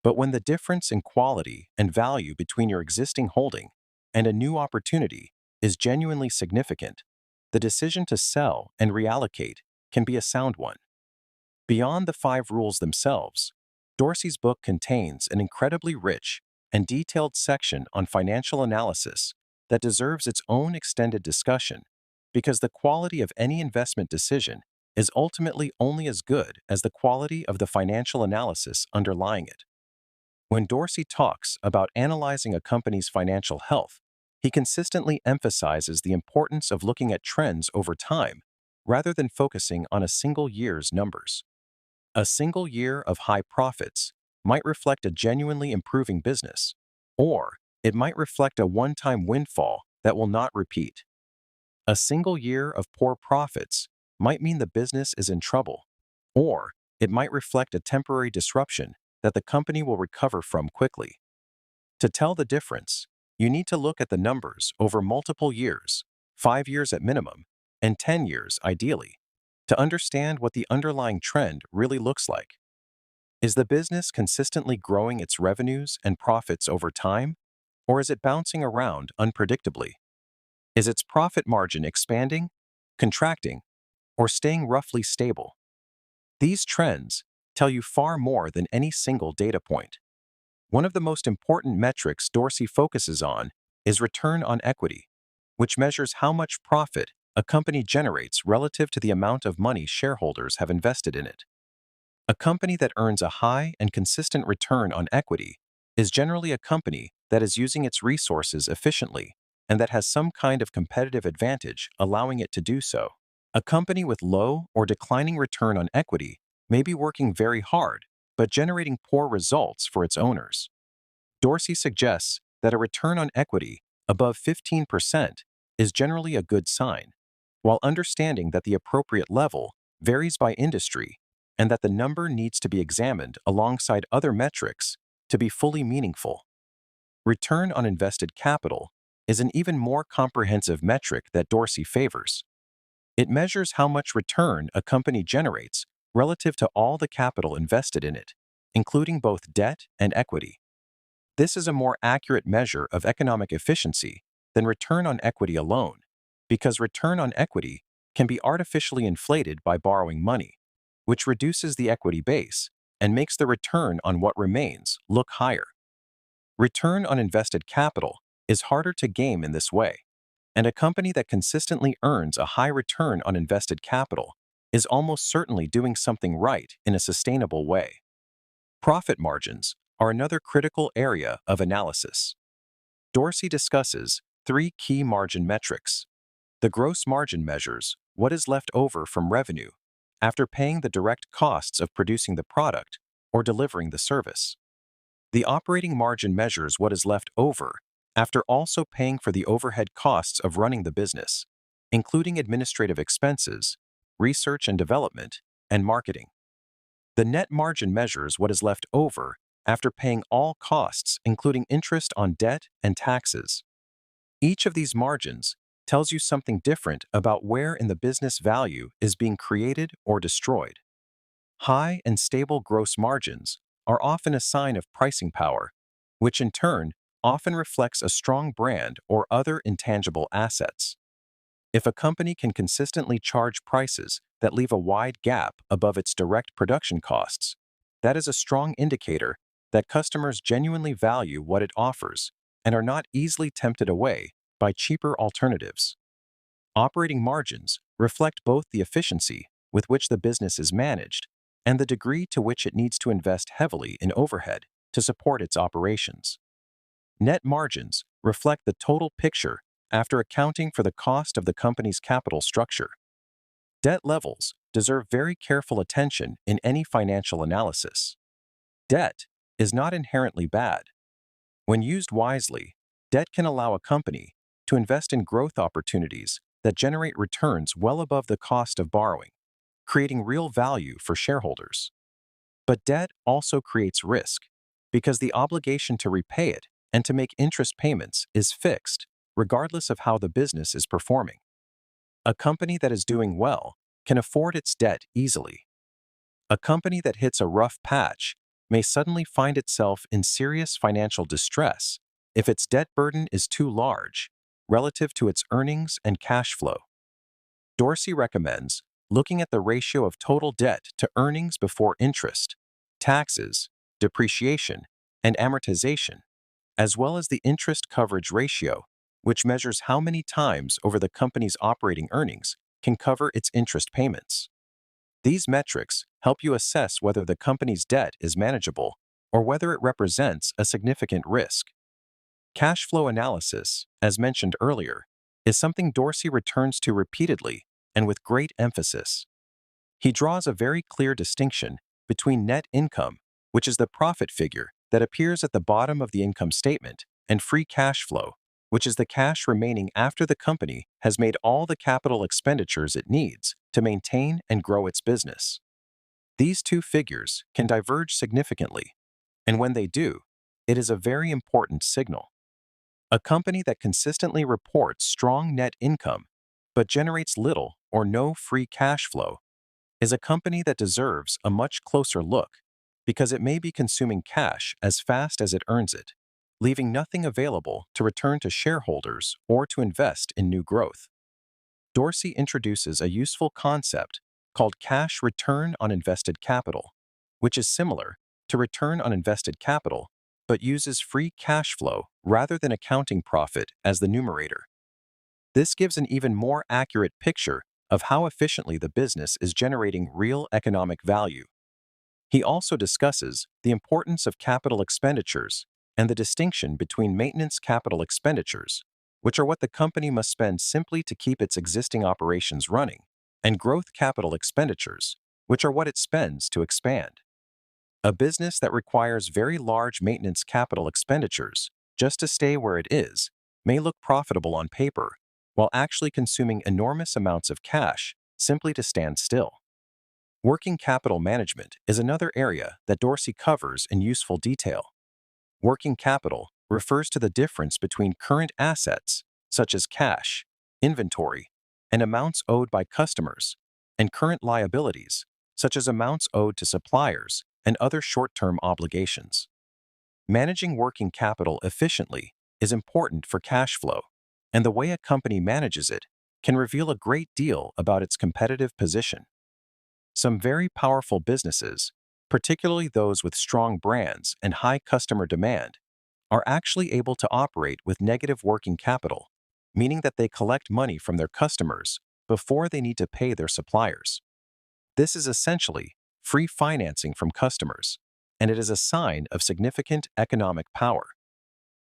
But when the difference in quality and value between your existing holding and a new opportunity is genuinely significant, the decision to sell and reallocate can be a sound one. Beyond the 5 rules themselves, Dorsey's book contains an incredibly rich and detailed section on financial analysis that deserves its own extended discussion because the quality of any investment decision is ultimately only as good as the quality of the financial analysis underlying it. When Dorsey talks about analyzing a company's financial health, he consistently emphasizes the importance of looking at trends over time rather than focusing on a single year's numbers. A single year of high profits might reflect a genuinely improving business, or it might reflect a one-time windfall that will not repeat. A single year of poor profits might mean the business is in trouble, or it might reflect a temporary disruption that the company will recover from quickly. To tell the difference, you need to look at the numbers over multiple years, 5 years at minimum, and 10 years ideally, to understand what the underlying trend really looks like. Is the business consistently growing its revenues and profits over time, or is it bouncing around unpredictably? Is its profit margin expanding, contracting, or staying roughly stable? These trends tell you far more than any single data point. One of the most important metrics Dorsey focuses on is return on equity, which measures how much profit a company generates relative to the amount of money shareholders have invested in it. A company that earns a high and consistent return on equity is generally a company that is using its resources efficiently and that has some kind of competitive advantage allowing it to do so. A company with low or declining return on equity may be working very hard but generating poor results for its owners. Dorsey suggests that a return on equity above 15% is generally a good sign, while understanding that the appropriate level varies by industry and that the number needs to be examined alongside other metrics to be fully meaningful. Return on invested capital is an even more comprehensive metric that Dorsey favors. It measures how much return a company generates relative to all the capital invested in it, including both debt and equity. This is a more accurate measure of economic efficiency than return on equity alone, because return on equity can be artificially inflated by borrowing money, which reduces the equity base and makes the return on what remains look higher. Return on invested capital is harder to game in this way, and a company that consistently earns a high return on invested capital is almost certainly doing something right in a sustainable way. Profit margins are another critical area of analysis. Dorsey discusses 3 key margin metrics. The gross margin measures what is left over from revenue after paying the direct costs of producing the product or delivering the service. The operating margin measures what is left over after also paying for the overhead costs of running the business, including administrative expenses, research and development, and marketing. The net margin measures what is left over after paying all costs, including interest on debt and taxes. Each of these margins tells you something different about where in the business value is being created or destroyed. High and stable gross margins are often a sign of pricing power, which in turn often reflects a strong brand or other intangible assets. If a company can consistently charge prices that leave a wide gap above its direct production costs, that is a strong indicator that customers genuinely value what it offers and are not easily tempted away by cheaper alternatives. Operating margins reflect both the efficiency with which the business is managed and the degree to which it needs to invest heavily in overhead to support its operations. Net margins reflect the total picture after accounting for the cost of the company's capital structure. Debt levels deserve very careful attention in any financial analysis. Debt is not inherently bad. When used wisely, debt can allow a company to invest in growth opportunities that generate returns well above the cost of borrowing, creating real value for shareholders. But debt also creates risk, because the obligation to repay it and to make interest payments is fixed, regardless of how the business is performing. A company that is doing well can afford its debt easily. A company that hits a rough patch may suddenly find itself in serious financial distress if its debt burden is too large relative to its earnings and cash flow. Dorsey recommends looking at the ratio of total debt to earnings before interest, taxes, depreciation, and amortization, as well as the interest coverage ratio, which measures how many times over the company's operating earnings can cover its interest payments. These metrics help you assess whether the company's debt is manageable or whether it represents a significant risk. Cash flow analysis, as mentioned earlier, is something Dorsey returns to repeatedly and with great emphasis. He draws a very clear distinction between net income, which is the profit figure that appears at the bottom of the income statement, and free cash flow, which is the cash remaining after the company has made all the capital expenditures it needs to maintain and grow its business. These two figures can diverge significantly, and when they do, it is a very important signal. A company that consistently reports strong net income but generates little or no free cash flow is a company that deserves a much closer look because it may be consuming cash as fast as it earns it, leaving nothing available to return to shareholders or to invest in new growth. Dorsey introduces a useful concept called cash return on invested capital, which is similar to return on invested capital but uses free cash flow rather than accounting profit as the numerator. This gives an even more accurate picture of how efficiently the business is generating real economic value. He also discusses the importance of capital expenditures and the distinction between maintenance capital expenditures, which are what the company must spend simply to keep its existing operations running, and growth capital expenditures, which are what it spends to expand. A business that requires very large maintenance capital expenditures just to stay where it is may look profitable on paper, while actually consuming enormous amounts of cash simply to stand still. Working capital management is another area that Dorsey covers in useful detail. Working capital refers to the difference between current assets, such as cash, inventory, and amounts owed by customers, and current liabilities, such as amounts owed to suppliers and other short-term obligations. Managing working capital efficiently is important for cash flow, and the way a company manages it can reveal a great deal about its competitive position. Some very powerful businesses, particularly those with strong brands and high customer demand, are actually able to operate with negative working capital, meaning that they collect money from their customers before they need to pay their suppliers. This is essentially free financing from customers, and it is a sign of significant economic power.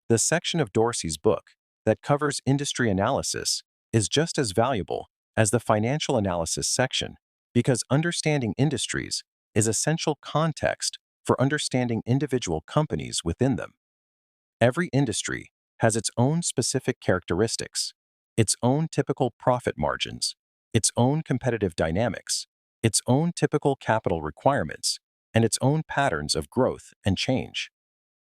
The section of Dorsey's book that covers industry analysis is just as valuable as the financial analysis section because understanding industries is essential context for understanding individual companies within them. Every industry has its own specific characteristics, its own typical profit margins, its own competitive dynamics, its own typical capital requirements, and its own patterns of growth and change.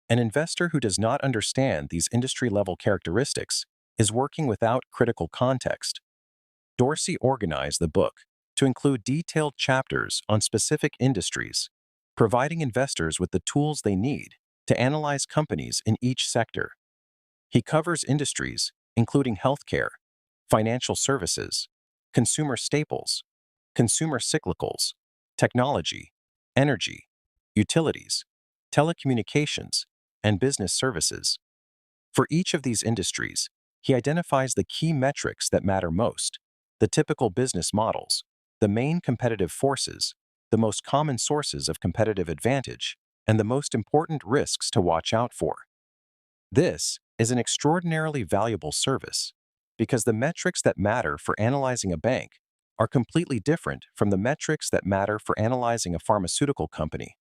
An investor who does not understand these industry-level characteristics is working without critical context. Dorsey organized the book to include detailed chapters on specific industries, providing investors with the tools they need to analyze companies in each sector. He covers industries including healthcare, financial services, consumer staples, consumer cyclicals, technology, energy, utilities, telecommunications, and business services. For each of these industries, he identifies the key metrics that matter most, the typical business models, the main competitive forces, the most common sources of competitive advantage, and the most important risks to watch out for. This is an extraordinarily valuable service because the metrics that matter for analyzing a bank are completely different from the metrics that matter for analyzing a pharmaceutical company,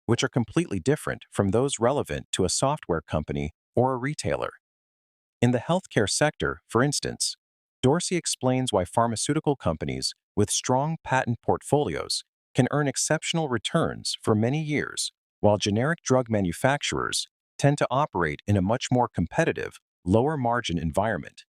which are completely different from those relevant to a software company or a retailer. In the healthcare sector, for instance, Dorsey explains why pharmaceutical companies with strong patent portfolios can earn exceptional returns for many years, while generic drug manufacturers tend to operate in a much more competitive, lower-margin environment.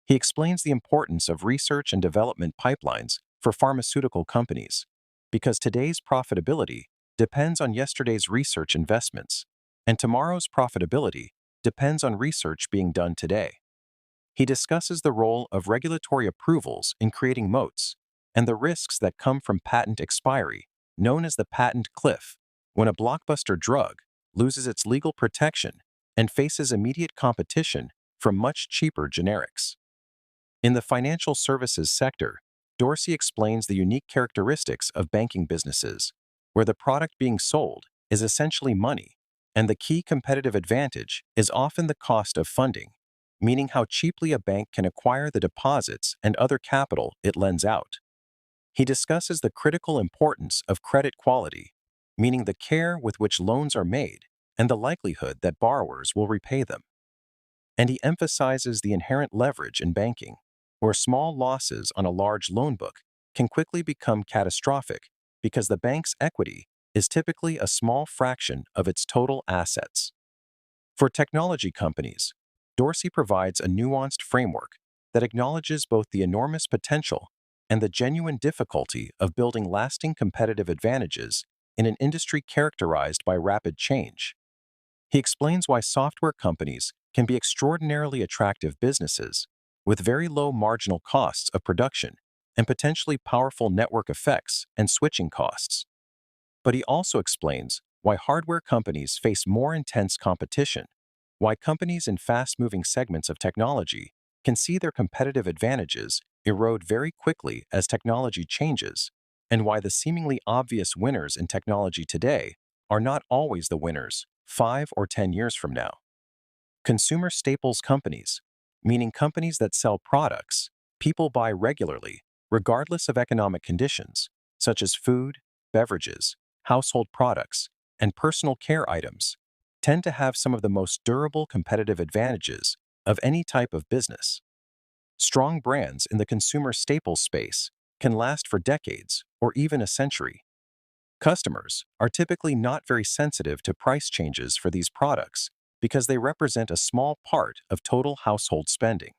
He explains the importance of research and development pipelines for pharmaceutical companies, because today's profitability depends on yesterday's research investments, and tomorrow's profitability depends on research being done today. He discusses the role of regulatory approvals in creating moats, and the risks that come from patent expiry, known as the patent cliff, when a blockbuster drug loses its legal protection and faces immediate competition from much cheaper generics. In the financial services sector, Dorsey explains the unique characteristics of banking businesses, where the product being sold is essentially money, and the key competitive advantage is often the cost of funding, meaning how cheaply a bank can acquire the deposits and other capital it lends out. He discusses the critical importance of credit quality, meaning the care with which loans are made and the likelihood that borrowers will repay them. And he emphasizes the inherent leverage in banking, where small losses on a large loan book can quickly become catastrophic because the bank's equity is typically a small fraction of its total assets. For technology companies, Dorsey provides a nuanced framework that acknowledges both the enormous potential and the genuine difficulty of building lasting competitive advantages in an industry characterized by rapid change. He explains why software companies can be extraordinarily attractive businesses with very low marginal costs of production and potentially powerful network effects and switching costs. But he also explains why hardware companies face more intense competition, why companies in fast-moving segments of technology can see their competitive advantages erode very quickly as technology changes, and why the seemingly obvious winners in technology today are not always the winners 5 or 10 years from now. Consumer staples companies, meaning companies that sell products people buy regularly, regardless of economic conditions, such as food, beverages, household products, and personal care items, tend to have some of the most durable competitive advantages of any type of business. Strong brands in the consumer staples space can last for decades or even a century. Customers are typically not very sensitive to price changes for these products because they represent a small part of total household spending.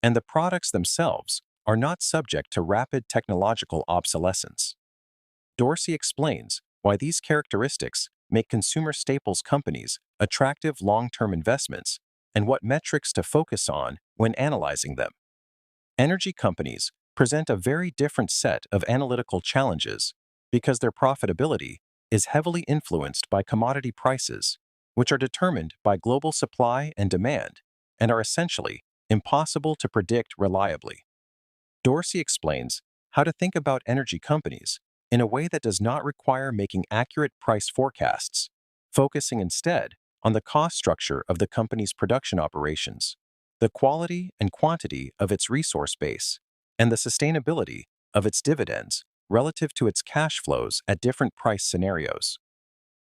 And the products themselves are not subject to rapid technological obsolescence. Dorsey explains why these characteristics make consumer staples companies attractive long-term investments and what metrics to focus on when analyzing them. Energy companies present a very different set of analytical challenges because their profitability is heavily influenced by commodity prices, which are determined by global supply and demand and are essentially impossible to predict reliably. Dorsey explains how to think about energy companies in a way that does not require making accurate price forecasts, focusing instead on the cost structure of the company's production operations, the quality and quantity of its resource base, and the sustainability of its dividends relative to its cash flows at different price scenarios.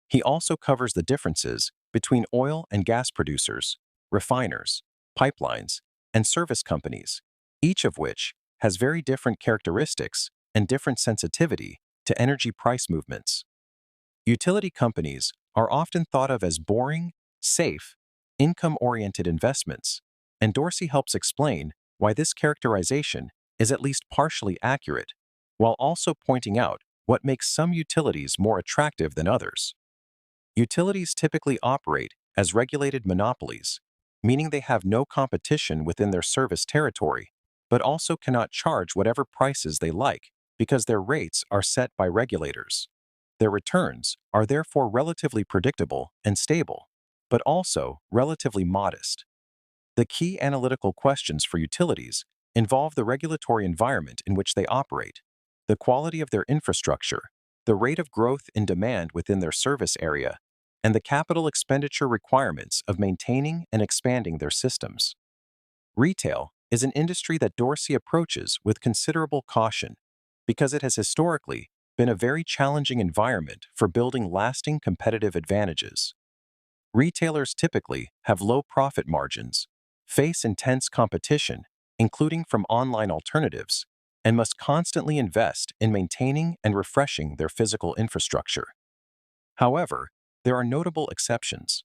He also covers the differences between oil and gas producers, refiners, pipelines, and service companies, each of which has very different characteristics and different sensitivity to energy price movements. Utility companies are often thought of as boring, safe, income-oriented investments, and Dorsey helps explain why this characterization is at least partially accurate, while also pointing out what makes some utilities more attractive than others. Utilities typically operate as regulated monopolies, meaning they have no competition within their service territory, but also cannot charge whatever prices they like because their rates are set by regulators. Their returns are therefore relatively predictable and stable, but also relatively modest. The key analytical questions for utilities involve the regulatory environment in which they operate, the quality of their infrastructure, the rate of growth in demand within their service area, and the capital expenditure requirements of maintaining and expanding their systems. Retail is an industry that Dorsey approaches with considerable caution because it has historically been a very challenging environment for building lasting competitive advantages. Retailers typically have low profit margins, face intense competition, including from online alternatives, and must constantly invest in maintaining and refreshing their physical infrastructure. However, there are notable exceptions.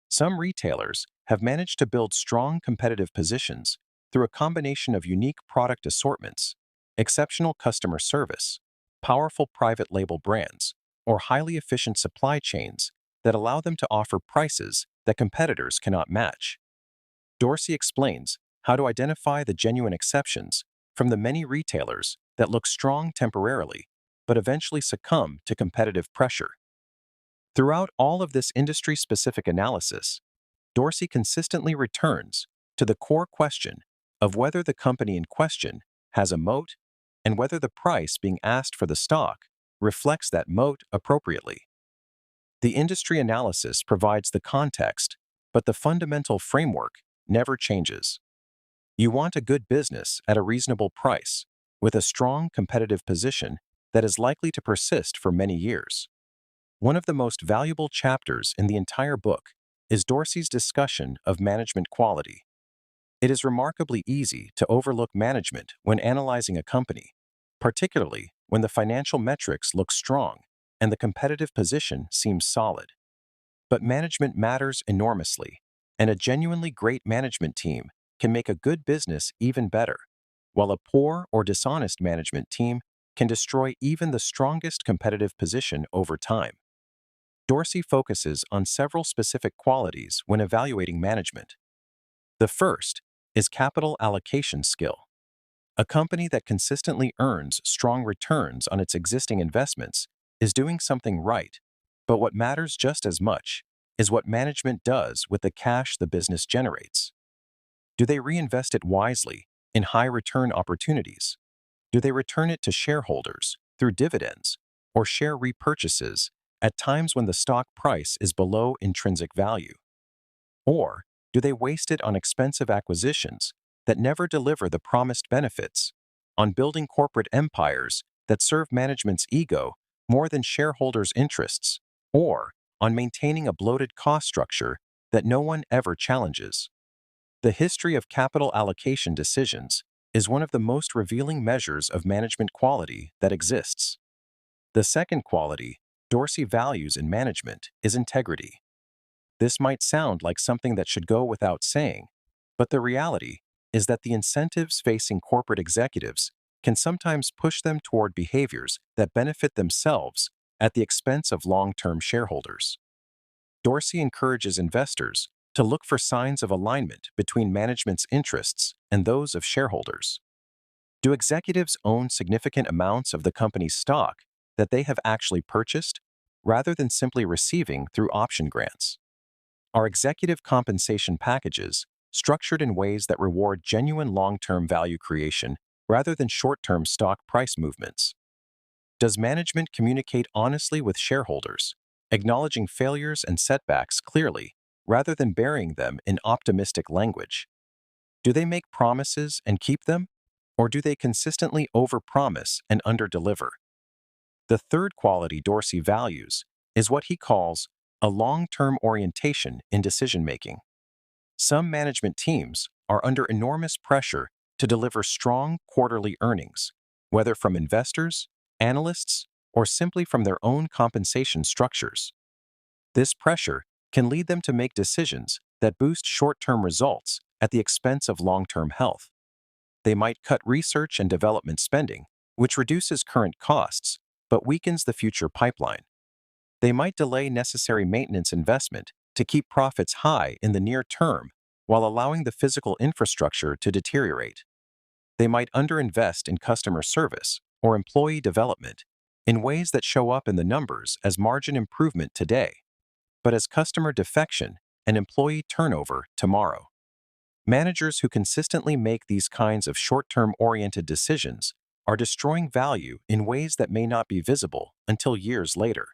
Some retailers have managed to build strong competitive positions through a combination of unique product assortments, exceptional customer service, powerful private label brands, or highly efficient supply chains that allow them to offer prices that competitors cannot match. Dorsey explains how to identify the genuine exceptions from the many retailers that look strong temporarily, but eventually succumb to competitive pressure. Throughout all of this industry-specific analysis, Dorsey consistently returns to the core question of whether the company in question has a moat and whether the price being asked for the stock reflects that moat appropriately. The industry analysis provides the context, but the fundamental framework never changes. You want a good business at a reasonable price, with a strong competitive position that is likely to persist for many years. One of the most valuable chapters in the entire book is Dorsey's discussion of management quality. It is remarkably easy to overlook management when analyzing a company, particularly when the financial metrics look strong and the competitive position seems solid. But management matters enormously, and a genuinely great management team can make a good business even better, while a poor or dishonest management team can destroy even the strongest competitive position over time. Dorsey focuses on several specific qualities when evaluating management. The first is capital allocation skill. A company that consistently earns strong returns on its existing investments is doing something right, but what matters just as much is what management does with the cash the business generates. Do they reinvest it wisely in high-return opportunities? Do they return it to shareholders through dividends or share repurchases at times when the stock price is below intrinsic value? Or do they waste it on expensive acquisitions that never deliver the promised benefits, on building corporate empires that serve management's ego more than shareholders' interests, or on maintaining a bloated cost structure that no one ever challenges? The history of capital allocation decisions is one of the most revealing measures of management quality that exists. The second quality Dorsey values in management is integrity. This might sound like something that should go without saying, but the reality is that the incentives facing corporate executives can sometimes push them toward behaviors that benefit themselves at the expense of long-term shareholders. Dorsey encourages investors to look for signs of alignment between management's interests and those of shareholders. Do executives own significant amounts of the company's stock that they have actually purchased, rather than simply receiving through option grants? Are executive compensation packages structured in ways that reward genuine long-term value creation rather than short-term stock price movements? Does management communicate honestly with shareholders, acknowledging failures and setbacks clearly rather than burying them in optimistic language? Do they make promises and keep them, or do they consistently overpromise and underdeliver? The third quality Dorsey values is what he calls a long-term orientation in decision-making. Some management teams are under enormous pressure to deliver strong quarterly earnings, whether from investors, analysts, or simply from their own compensation structures. This pressure can lead them to make decisions that boost short-term results at the expense of long-term health. They might cut research and development spending, which reduces current costs but weakens the future pipeline. They might delay necessary maintenance investment to keep profits high in the near term while allowing the physical infrastructure to deteriorate. They might underinvest in customer service or employee development in ways that show up in the numbers as margin improvement today, but as customer defection and employee turnover tomorrow. Managers who consistently make these kinds of short-term oriented decisions are destroying value in ways that may not be visible until years later.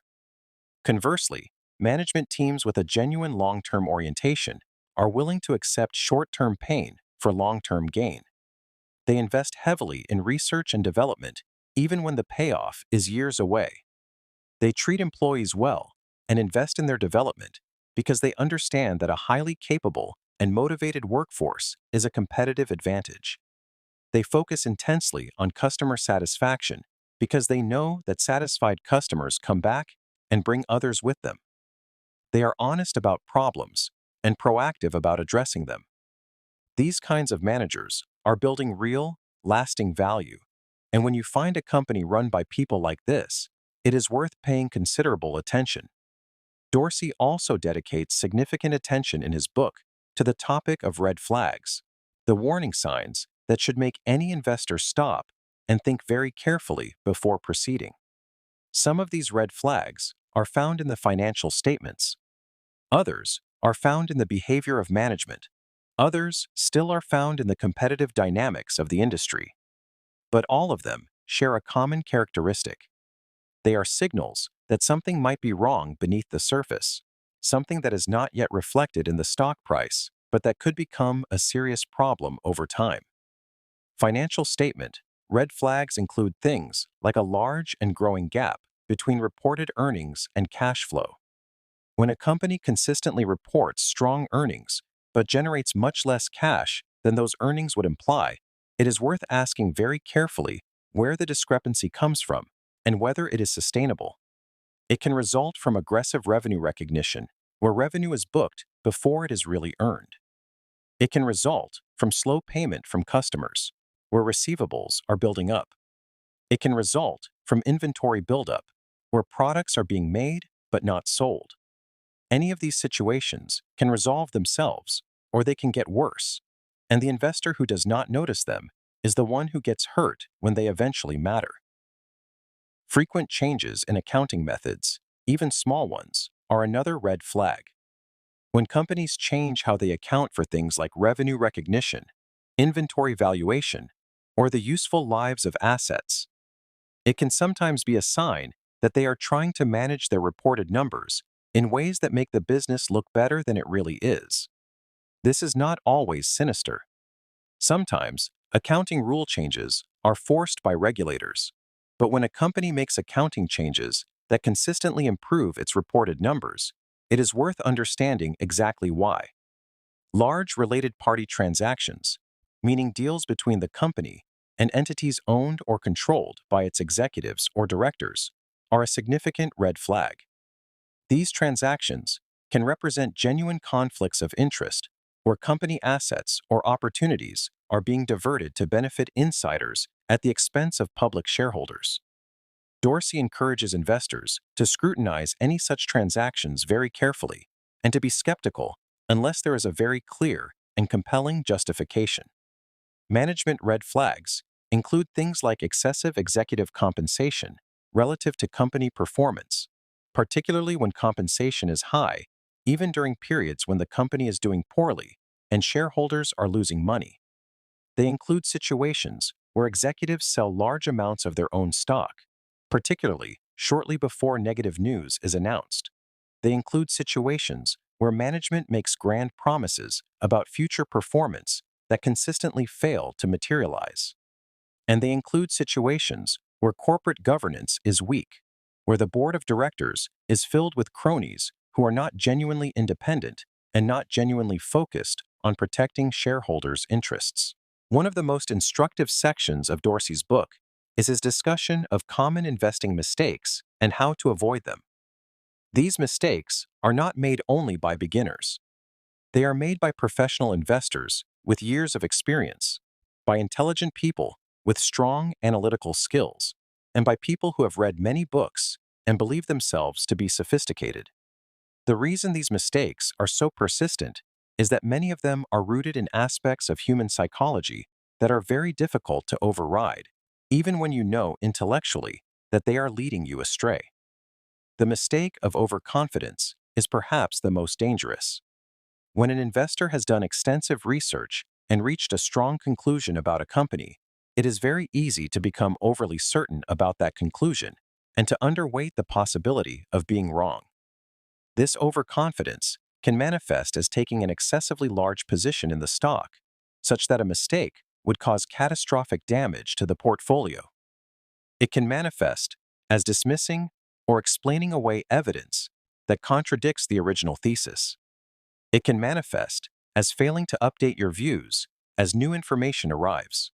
Conversely, management teams with a genuine long-term orientation are willing to accept short-term pain for long-term gain. They invest heavily in research and development even when the payoff is years away. They treat employees well and invest in their development because they understand that a highly capable and motivated workforce is a competitive advantage. They focus intensely on customer satisfaction because they know that satisfied customers come back and bring others with them. They are honest about problems and proactive about addressing them. These kinds of managers are building real, lasting value, and when you find a company run by people like this, it is worth paying considerable attention. Dorsey also dedicates significant attention in his book to the topic of red flags, the warning signs that should make any investor stop and think very carefully before proceeding. Some of these red flags are found in the financial statements. Others are found in the behavior of management. Others still are found in the competitive dynamics of the industry. But all of them share a common characteristic. They are signals that something might be wrong beneath the surface, something that is not yet reflected in the stock price, but that could become a serious problem over time. Financial statement red flags include things like a large and growing gap between reported earnings and cash flow. When a company consistently reports strong earnings but generates much less cash than those earnings would imply, it is worth asking very carefully where the discrepancy comes from and whether it is sustainable. It can result from aggressive revenue recognition, where revenue is booked before it is really earned. It can result from slow payment from customers, where receivables are building up. It can result from inventory buildup, where products are being made but not sold. Any of these situations can resolve themselves, or they can get worse, and the investor who does not notice them is the one who gets hurt when they eventually matter. Frequent changes in accounting methods, even small ones, are another red flag. When companies change how they account for things like revenue recognition, inventory valuation, or the useful lives of assets, it can sometimes be a sign that they are trying to manage their reported numbers in ways that make the business look better than it really is. This is not always sinister. Sometimes, accounting rule changes are forced by regulators, but when a company makes accounting changes that consistently improve its reported numbers, it is worth understanding exactly why. Large related party transactions, meaning deals between the company and entities owned or controlled by its executives or directors, are a significant red flag. These transactions can represent genuine conflicts of interest where company assets or opportunities are being diverted to benefit insiders at the expense of public shareholders. Dorsey encourages investors to scrutinize any such transactions very carefully and to be skeptical unless there is a very clear and compelling justification. Management red flags include things like excessive executive compensation relative to company performance, particularly when compensation is high, even during periods when the company is doing poorly and shareholders are losing money. They include situations where executives sell large amounts of their own stock, particularly shortly before negative news is announced. They include situations where management makes grand promises about future performance that consistently fail to materialize. And they include situations where corporate governance is weak, where the board of directors is filled with cronies who are not genuinely independent and not genuinely focused on protecting shareholders' interests. One of the most instructive sections of Dorsey's book is his discussion of common investing mistakes and how to avoid them. These mistakes are not made only by beginners. They are made by professional investors with years of experience, by intelligent people with strong analytical skills, and by people who have read many books and believe themselves to be sophisticated. The reason these mistakes are so persistent is that many of them are rooted in aspects of human psychology that are very difficult to override, even when you know intellectually that they are leading you astray. The mistake of overconfidence is perhaps the most dangerous. When an investor has done extensive research and reached a strong conclusion about a company, it is very easy to become overly certain about that conclusion and to underweight the possibility of being wrong. This overconfidence can manifest as taking an excessively large position in the stock, such that a mistake would cause catastrophic damage to the portfolio. It can manifest as dismissing or explaining away evidence that contradicts the original thesis. It can manifest as failing to update your views as new information arrives.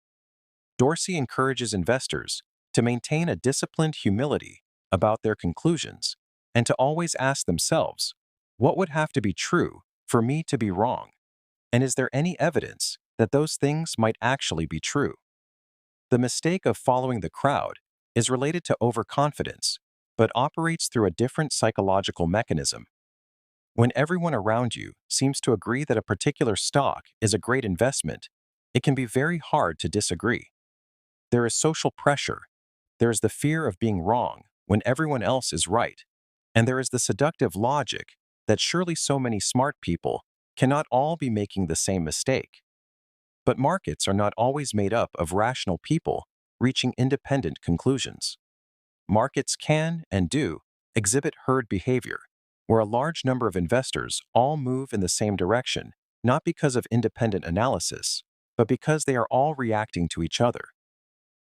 Dorsey encourages investors to maintain a disciplined humility about their conclusions and to always ask themselves, what would have to be true for me to be wrong? And is there any evidence that those things might actually be true? The mistake of following the crowd is related to overconfidence, but operates through a different psychological mechanism. When everyone around you seems to agree that a particular stock is a great investment, it can be very hard to disagree. There is social pressure. There is the fear of being wrong when everyone else is right. And there is the seductive logic that surely so many smart people cannot all be making the same mistake. But markets are not always made up of rational people reaching independent conclusions. Markets can, and do, exhibit herd behavior, where a large number of investors all move in the same direction, not because of independent analysis, but because they are all reacting to each other.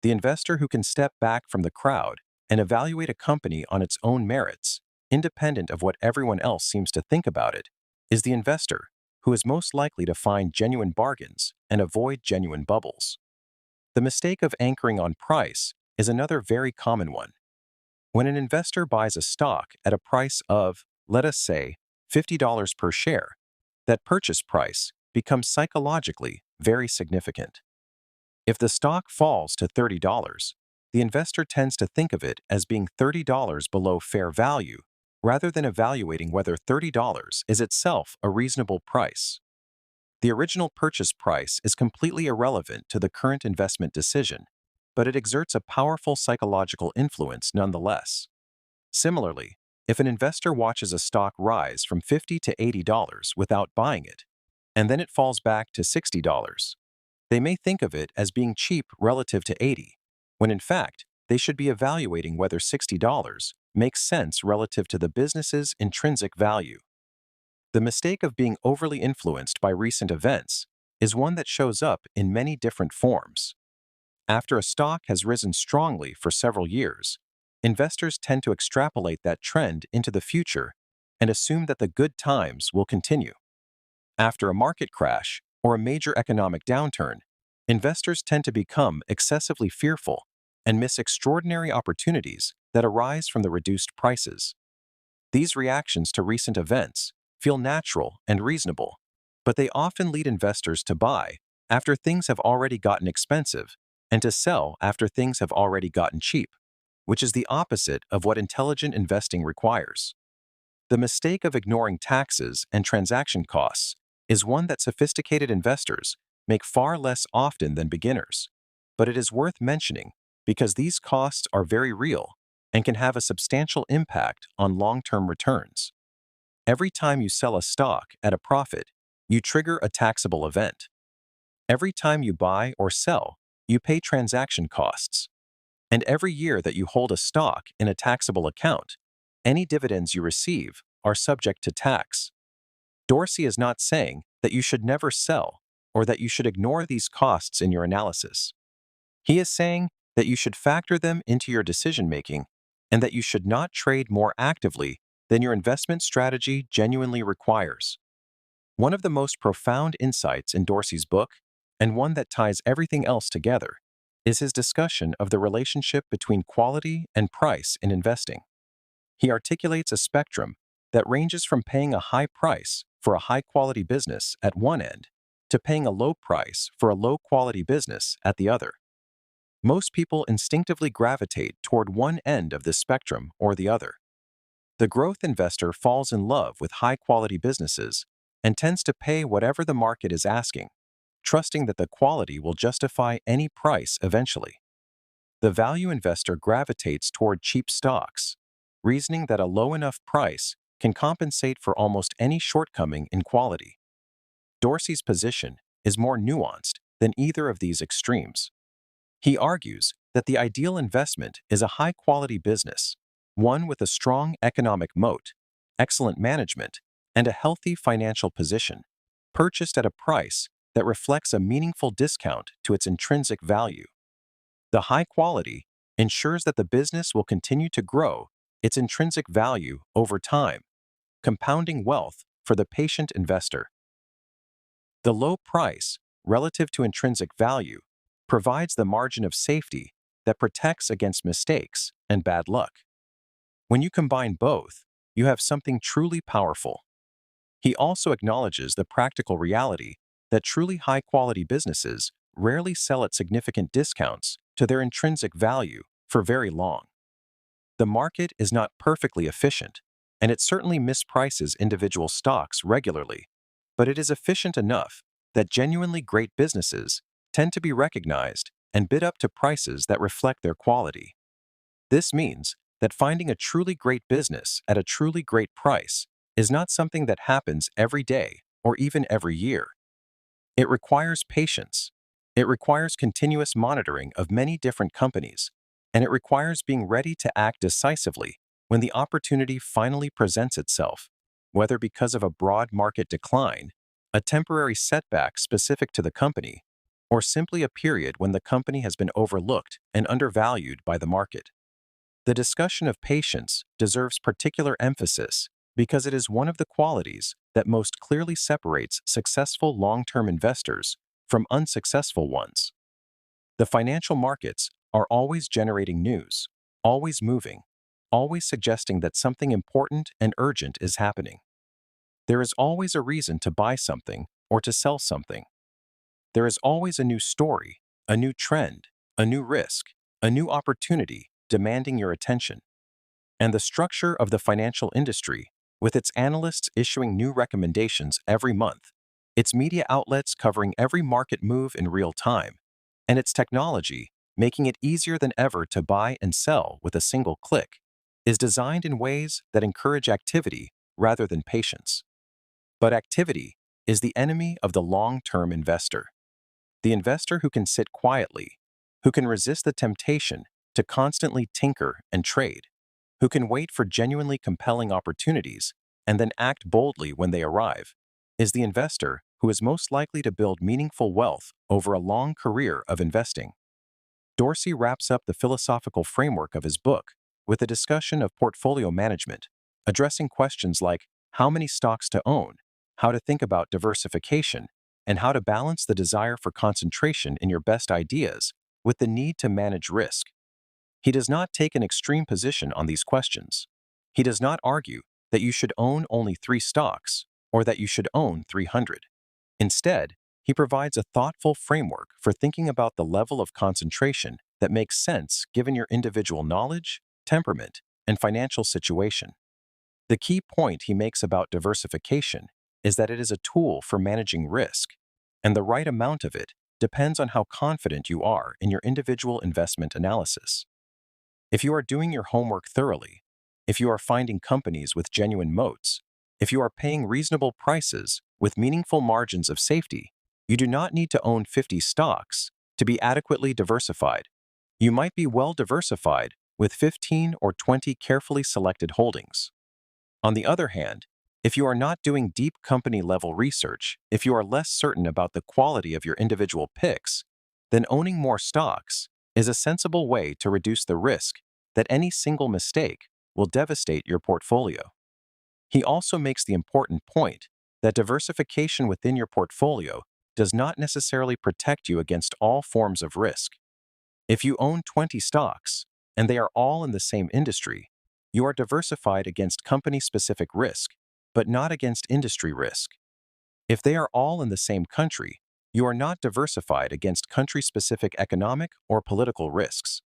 The investor who can step back from the crowd and evaluate a company on its own merits, independent of what everyone else seems to think about it, is the investor who is most likely to find genuine bargains and avoid genuine bubbles. The mistake of anchoring on price is another very common one. When an investor buys a stock at a price of, let us say, $50 per share, that purchase price becomes psychologically very significant. If the stock falls to $30, the investor tends to think of it as being $30 below fair value, rather than evaluating whether $30 is itself a reasonable price. The original purchase price is completely irrelevant to the current investment decision, but it exerts a powerful psychological influence nonetheless. Similarly, if an investor watches a stock rise from $50 to $80 without buying it, and then it falls back to $60, they may think of it as being cheap relative to $80, when in fact, they should be evaluating whether $60 makes sense relative to the business's intrinsic value. The mistake of being overly influenced by recent events is one that shows up in many different forms. After a stock has risen strongly for several years, investors tend to extrapolate that trend into the future and assume that the good times will continue. After a market crash or a major economic downturn, investors tend to become excessively fearful and miss extraordinary opportunities that arise from the reduced prices. These reactions to recent events feel natural and reasonable, but they often lead investors to buy after things have already gotten expensive and to sell after things have already gotten cheap, which is the opposite of what intelligent investing requires. The mistake of ignoring taxes and transaction costs is one that sophisticated investors make far less often than beginners, but it is worth mentioning because these costs are very real and can have a substantial impact on long-term returns. Every time you sell a stock at a profit, you trigger a taxable event. Every time you buy or sell, you pay transaction costs. And every year that you hold a stock in a taxable account, any dividends you receive are subject to tax. Dorsey is not saying that you should never sell or that you should ignore these costs in your analysis. He is saying that you should factor them into your decision-making and that you should not trade more actively than your investment strategy genuinely requires. One of the most profound insights in Dorsey's book, and one that ties everything else together, is his discussion of the relationship between quality and price in investing. He articulates a spectrum that ranges from paying a high price for a high-quality business at one end to paying a low price for a low-quality business at the other. Most people instinctively gravitate toward one end of this spectrum or the other. The growth investor falls in love with high-quality businesses and tends to pay whatever the market is asking, trusting that the quality will justify any price eventually. The value investor gravitates toward cheap stocks, reasoning that a low enough price can compensate for almost any shortcoming in quality. Dorsey's position is more nuanced than either of these extremes. He argues that the ideal investment is a high-quality business, one with a strong economic moat, excellent management, and a healthy financial position, purchased at a price that reflects a meaningful discount to its intrinsic value. The high quality ensures that the business will continue to grow its intrinsic value over time, compounding wealth for the patient investor. The low price, relative to intrinsic value, provides the margin of safety that protects against mistakes and bad luck. When you combine both, you have something truly powerful. He also acknowledges the practical reality that truly high-quality businesses rarely sell at significant discounts to their intrinsic value for very long. The market is not perfectly efficient, and it certainly misprices individual stocks regularly, but it is efficient enough that genuinely great businesses tend to be recognized and bid up to prices that reflect their quality. This means that finding a truly great business at a truly great price is not something that happens every day or even every year. It requires patience. It requires continuous monitoring of many different companies, and it requires being ready to act decisively when the opportunity finally presents itself, whether because of a broad market decline, a temporary setback specific to the company, or simply a period when the company has been overlooked and undervalued by the market. The discussion of patience deserves particular emphasis because it is one of the qualities that most clearly separates successful long-term investors from unsuccessful ones. The financial markets are always generating news, always moving, always suggesting that something important and urgent is happening. There is always a reason to buy something or to sell something. There is always a new story, a new trend, a new risk, a new opportunity demanding your attention. And the structure of the financial industry, with its analysts issuing new recommendations every month, its media outlets covering every market move in real time, and its technology making it easier than ever to buy and sell with a single click, is designed in ways that encourage activity rather than patience. But activity is the enemy of the long-term investor. The investor who can sit quietly, who can resist the temptation to constantly tinker and trade, who can wait for genuinely compelling opportunities and then act boldly when they arrive, is the investor who is most likely to build meaningful wealth over a long career of investing. Dorsey wraps up the philosophical framework of his book with a discussion of portfolio management, addressing questions like how many stocks to own, how to think about diversification, and how to balance the desire for concentration in your best ideas with the need to manage risk. He does not take an extreme position on these questions. He does not argue that you should own only 3 stocks or that you should own 300. Instead, he provides a thoughtful framework for thinking about the level of concentration that makes sense given your individual knowledge, temperament, and financial situation. The key point he makes about diversification is that it is a tool for managing risk, and the right amount of it depends on how confident you are in your individual investment analysis. If you are doing your homework thoroughly, if you are finding companies with genuine moats, if you are paying reasonable prices with meaningful margins of safety, you do not need to own 50 stocks to be adequately diversified. You might be well diversified with 15 or 20 carefully selected holdings. On the other hand, if you are not doing deep company-level research, if you are less certain about the quality of your individual picks, then owning more stocks is a sensible way to reduce the risk that any single mistake will devastate your portfolio. He also makes the important point that diversification within your portfolio does not necessarily protect you against all forms of risk. If you own 20 stocks, and they are all in the same industry, you are diversified against company-specific risk, but not against industry risk. If they are all in the same country, you are not diversified against country-specific economic or political risks.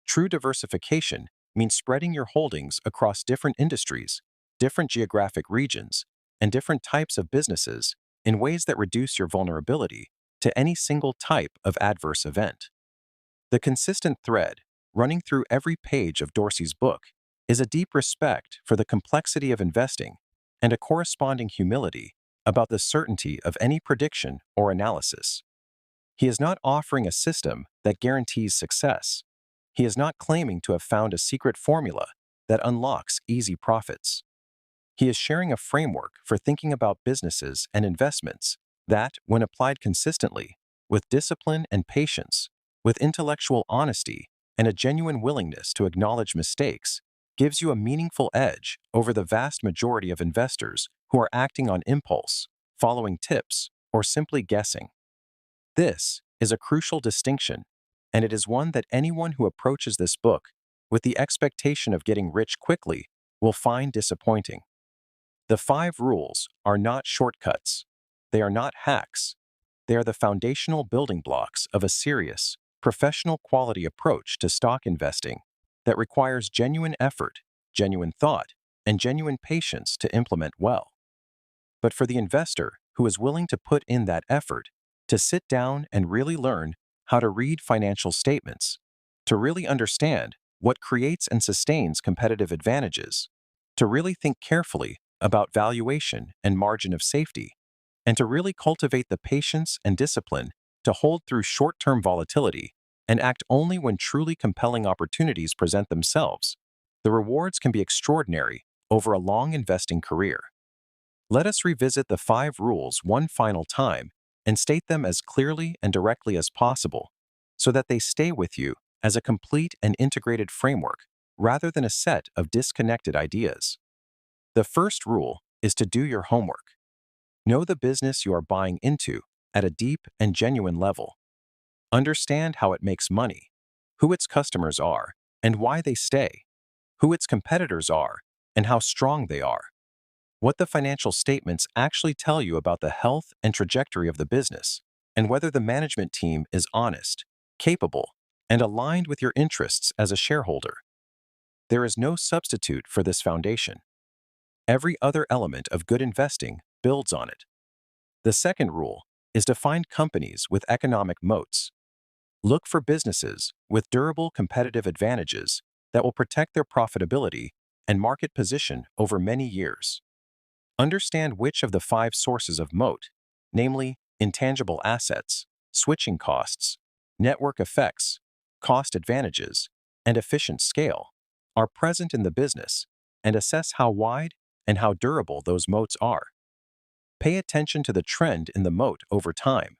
True diversification means spreading your holdings across different industries, different geographic regions, and different types of businesses in ways that reduce your vulnerability to any single type of adverse event. The consistent thread running through every page of Dorsey's book is a deep respect for the complexity of investing and a corresponding humility about the certainty of any prediction or analysis. He is not offering a system that guarantees success. He is not claiming to have found a secret formula that unlocks easy profits. He is sharing a framework for thinking about businesses and investments that, when applied consistently, with discipline and patience, with intellectual honesty and a genuine willingness to acknowledge mistakes, gives you a meaningful edge over the vast majority of investors who are acting on impulse, following tips, or simply guessing. This is a crucial distinction, and it is one that anyone who approaches this book with the expectation of getting rich quickly will find disappointing. The 5 rules are not shortcuts. They are not hacks. They are the foundational building blocks of a serious, professional quality approach to stock investing that requires genuine effort, genuine thought, and genuine patience to implement well. But for the investor who is willing to put in that effort, to sit down and really learn how to read financial statements, to really understand what creates and sustains competitive advantages, to really think carefully about valuation and margin of safety, and to really cultivate the patience and discipline to hold through short-term volatility and act only when truly compelling opportunities present themselves, the rewards can be extraordinary over a long investing career. Let us revisit the 5 rules one final time and state them as clearly and directly as possible so that they stay with you as a complete and integrated framework rather than a set of disconnected ideas. The first rule is to do your homework. Know the business you are buying into at a deep and genuine level. Understand how it makes money, who its customers are, and why they stay, who its competitors are, and how strong they are. What the financial statements actually tell you about the health and trajectory of the business, and whether the management team is honest, capable, and aligned with your interests as a shareholder. There is no substitute for this foundation. Every other element of good investing builds on it. The second rule is to find companies with economic moats. Look for businesses with durable competitive advantages that will protect their profitability and market position over many years. Understand which of the 5 sources of moat, namely intangible assets, switching costs, network effects, cost advantages, and efficient scale, are present in the business, and assess how wide and how durable those moats are. Pay attention to the trend in the moat over time,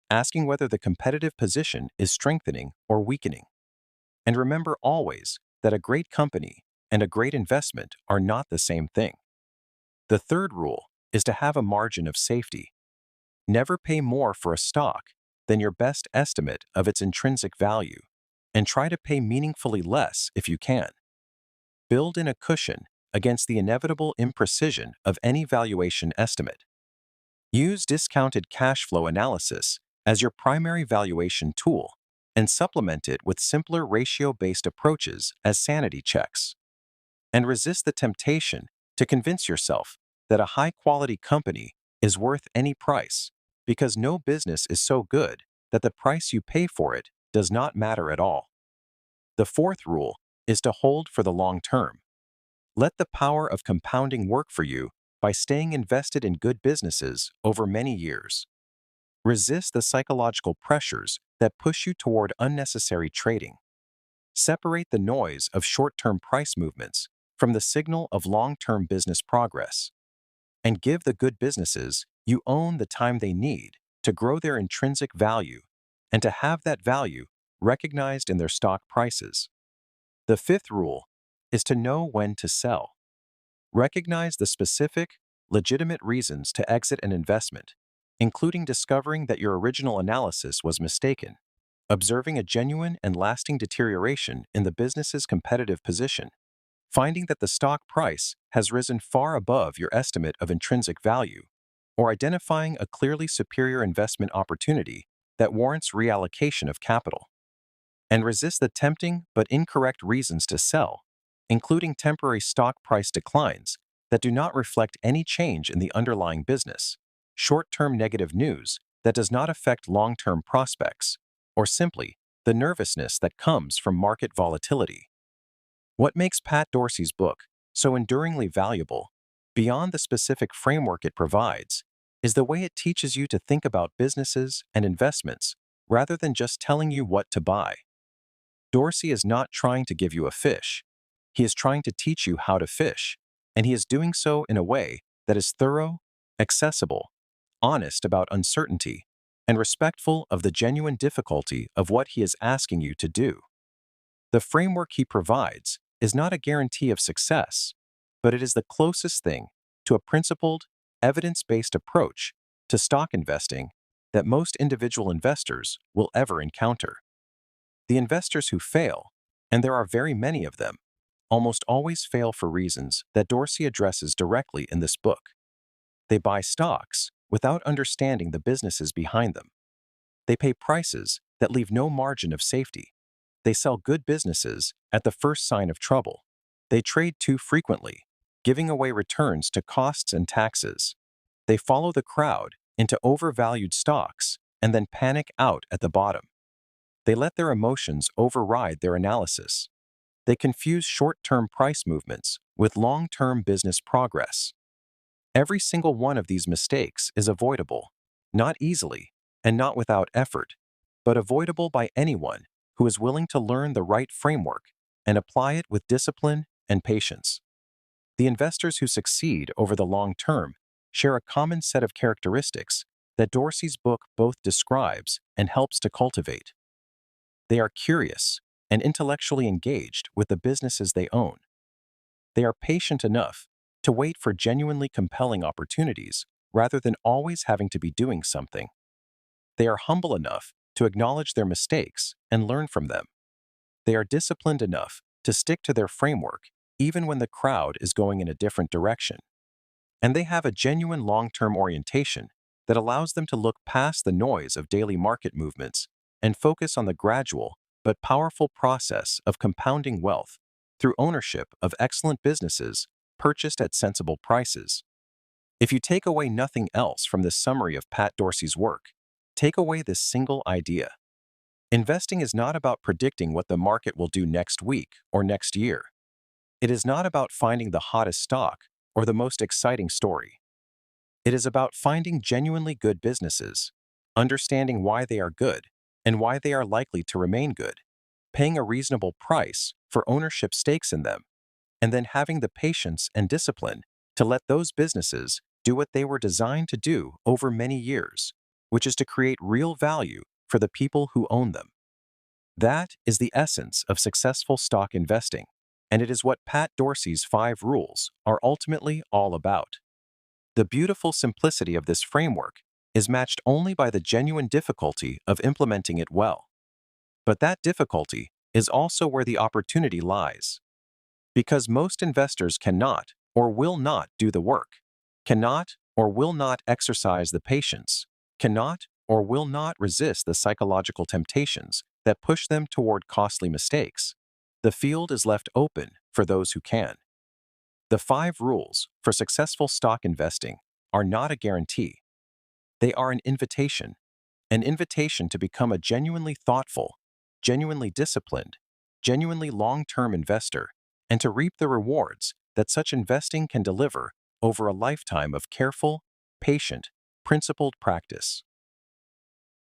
asking whether the competitive position is strengthening or weakening. And remember always that a great company and a great investment are not the same thing. The third rule is to have a margin of safety. Never pay more for a stock than your best estimate of its intrinsic value, and try to pay meaningfully less if you can. Build in a cushion against the inevitable imprecision of any valuation estimate. Use discounted cash flow analysis as your primary valuation tool and supplement it with simpler ratio-based approaches as sanity checks. And resist the temptation to convince yourself that a high-quality company is worth any price, because no business is so good that the price you pay for it does not matter at all. The fourth rule is to hold for the long term. Let the power of compounding work for you by staying invested in good businesses over many years. Resist the psychological pressures that push you toward unnecessary trading. Separate the noise of short-term price movements from the signal of long-term business progress, and give the good businesses you own the time they need to grow their intrinsic value and to have that value recognized in their stock prices. The fifth rule is to know when to sell. Recognize the specific, legitimate reasons to exit an investment, including discovering that your original analysis was mistaken, observing a genuine and lasting deterioration in the business's competitive position, finding that the stock price has risen far above your estimate of intrinsic value, or identifying a clearly superior investment opportunity that warrants reallocation of capital. And resist the tempting but incorrect reasons to sell, including temporary stock price declines that do not reflect any change in the underlying business, short-term negative news that does not affect long-term prospects, or simply the nervousness that comes from market volatility. What makes Pat Dorsey's book so enduringly valuable, beyond the specific framework it provides, is the way it teaches you to think about businesses and investments rather than just telling you what to buy. Dorsey is not trying to give you a fish. He is trying to teach you how to fish, and he is doing so in a way that is thorough, accessible, honest about uncertainty, and respectful of the genuine difficulty of what he is asking you to do. The framework he provides is not a guarantee of success, but it is the closest thing to a principled, evidence-based approach to stock investing that most individual investors will ever encounter. The investors who fail, and there are very many of them, almost always fail for reasons that Dorsey addresses directly in this book. They buy stocks without understanding the businesses behind them. They pay prices that leave no margin of safety. They sell good businesses at the first sign of trouble. They trade too frequently, giving away returns to costs and taxes. They follow the crowd into overvalued stocks and then panic out at the bottom. They let their emotions override their analysis. They confuse short-term price movements with long-term business progress. Every single one of these mistakes is avoidable, not easily and not without effort, but avoidable by anyone who is willing to learn the right framework and apply it with discipline and patience. The investors who succeed over the long term share a common set of characteristics that Dorsey's book both describes and helps to cultivate. They are curious and intellectually engaged with the businesses they own. They are patient enough to wait for genuinely compelling opportunities rather than always having to be doing something. They are humble enough to acknowledge their mistakes and learn from them. They are disciplined enough to stick to their framework even when the crowd is going in a different direction. And they have a genuine long-term orientation that allows them to look past the noise of daily market movements and focus on the gradual but powerful process of compounding wealth through ownership of excellent businesses purchased at sensible prices. If you take away nothing else from this summary of Pat Dorsey's work, take away this single idea. Investing is not about predicting what the market will do next week or next year. It is not about finding the hottest stock or the most exciting story. It is about finding genuinely good businesses, understanding why they are good and why they are likely to remain good, paying a reasonable price for ownership stakes in them, and then having the patience and discipline to let those businesses do what they were designed to do over many years, which is to create real value for the people who own them. That is the essence of successful stock investing, and it is what Pat Dorsey's 5 rules are ultimately all about. The beautiful simplicity of this framework is matched only by the genuine difficulty of implementing it well. But that difficulty is also where the opportunity lies. Because most investors cannot or will not do the work, cannot or will not exercise the patience, cannot or will not resist the psychological temptations that push them toward costly mistakes, the field is left open for those who can. The 5 rules for successful stock investing are not a guarantee. They are an invitation to become a genuinely thoughtful, genuinely disciplined, genuinely long-term investor, and to reap the rewards that such investing can deliver over a lifetime of careful, patient, principled practice.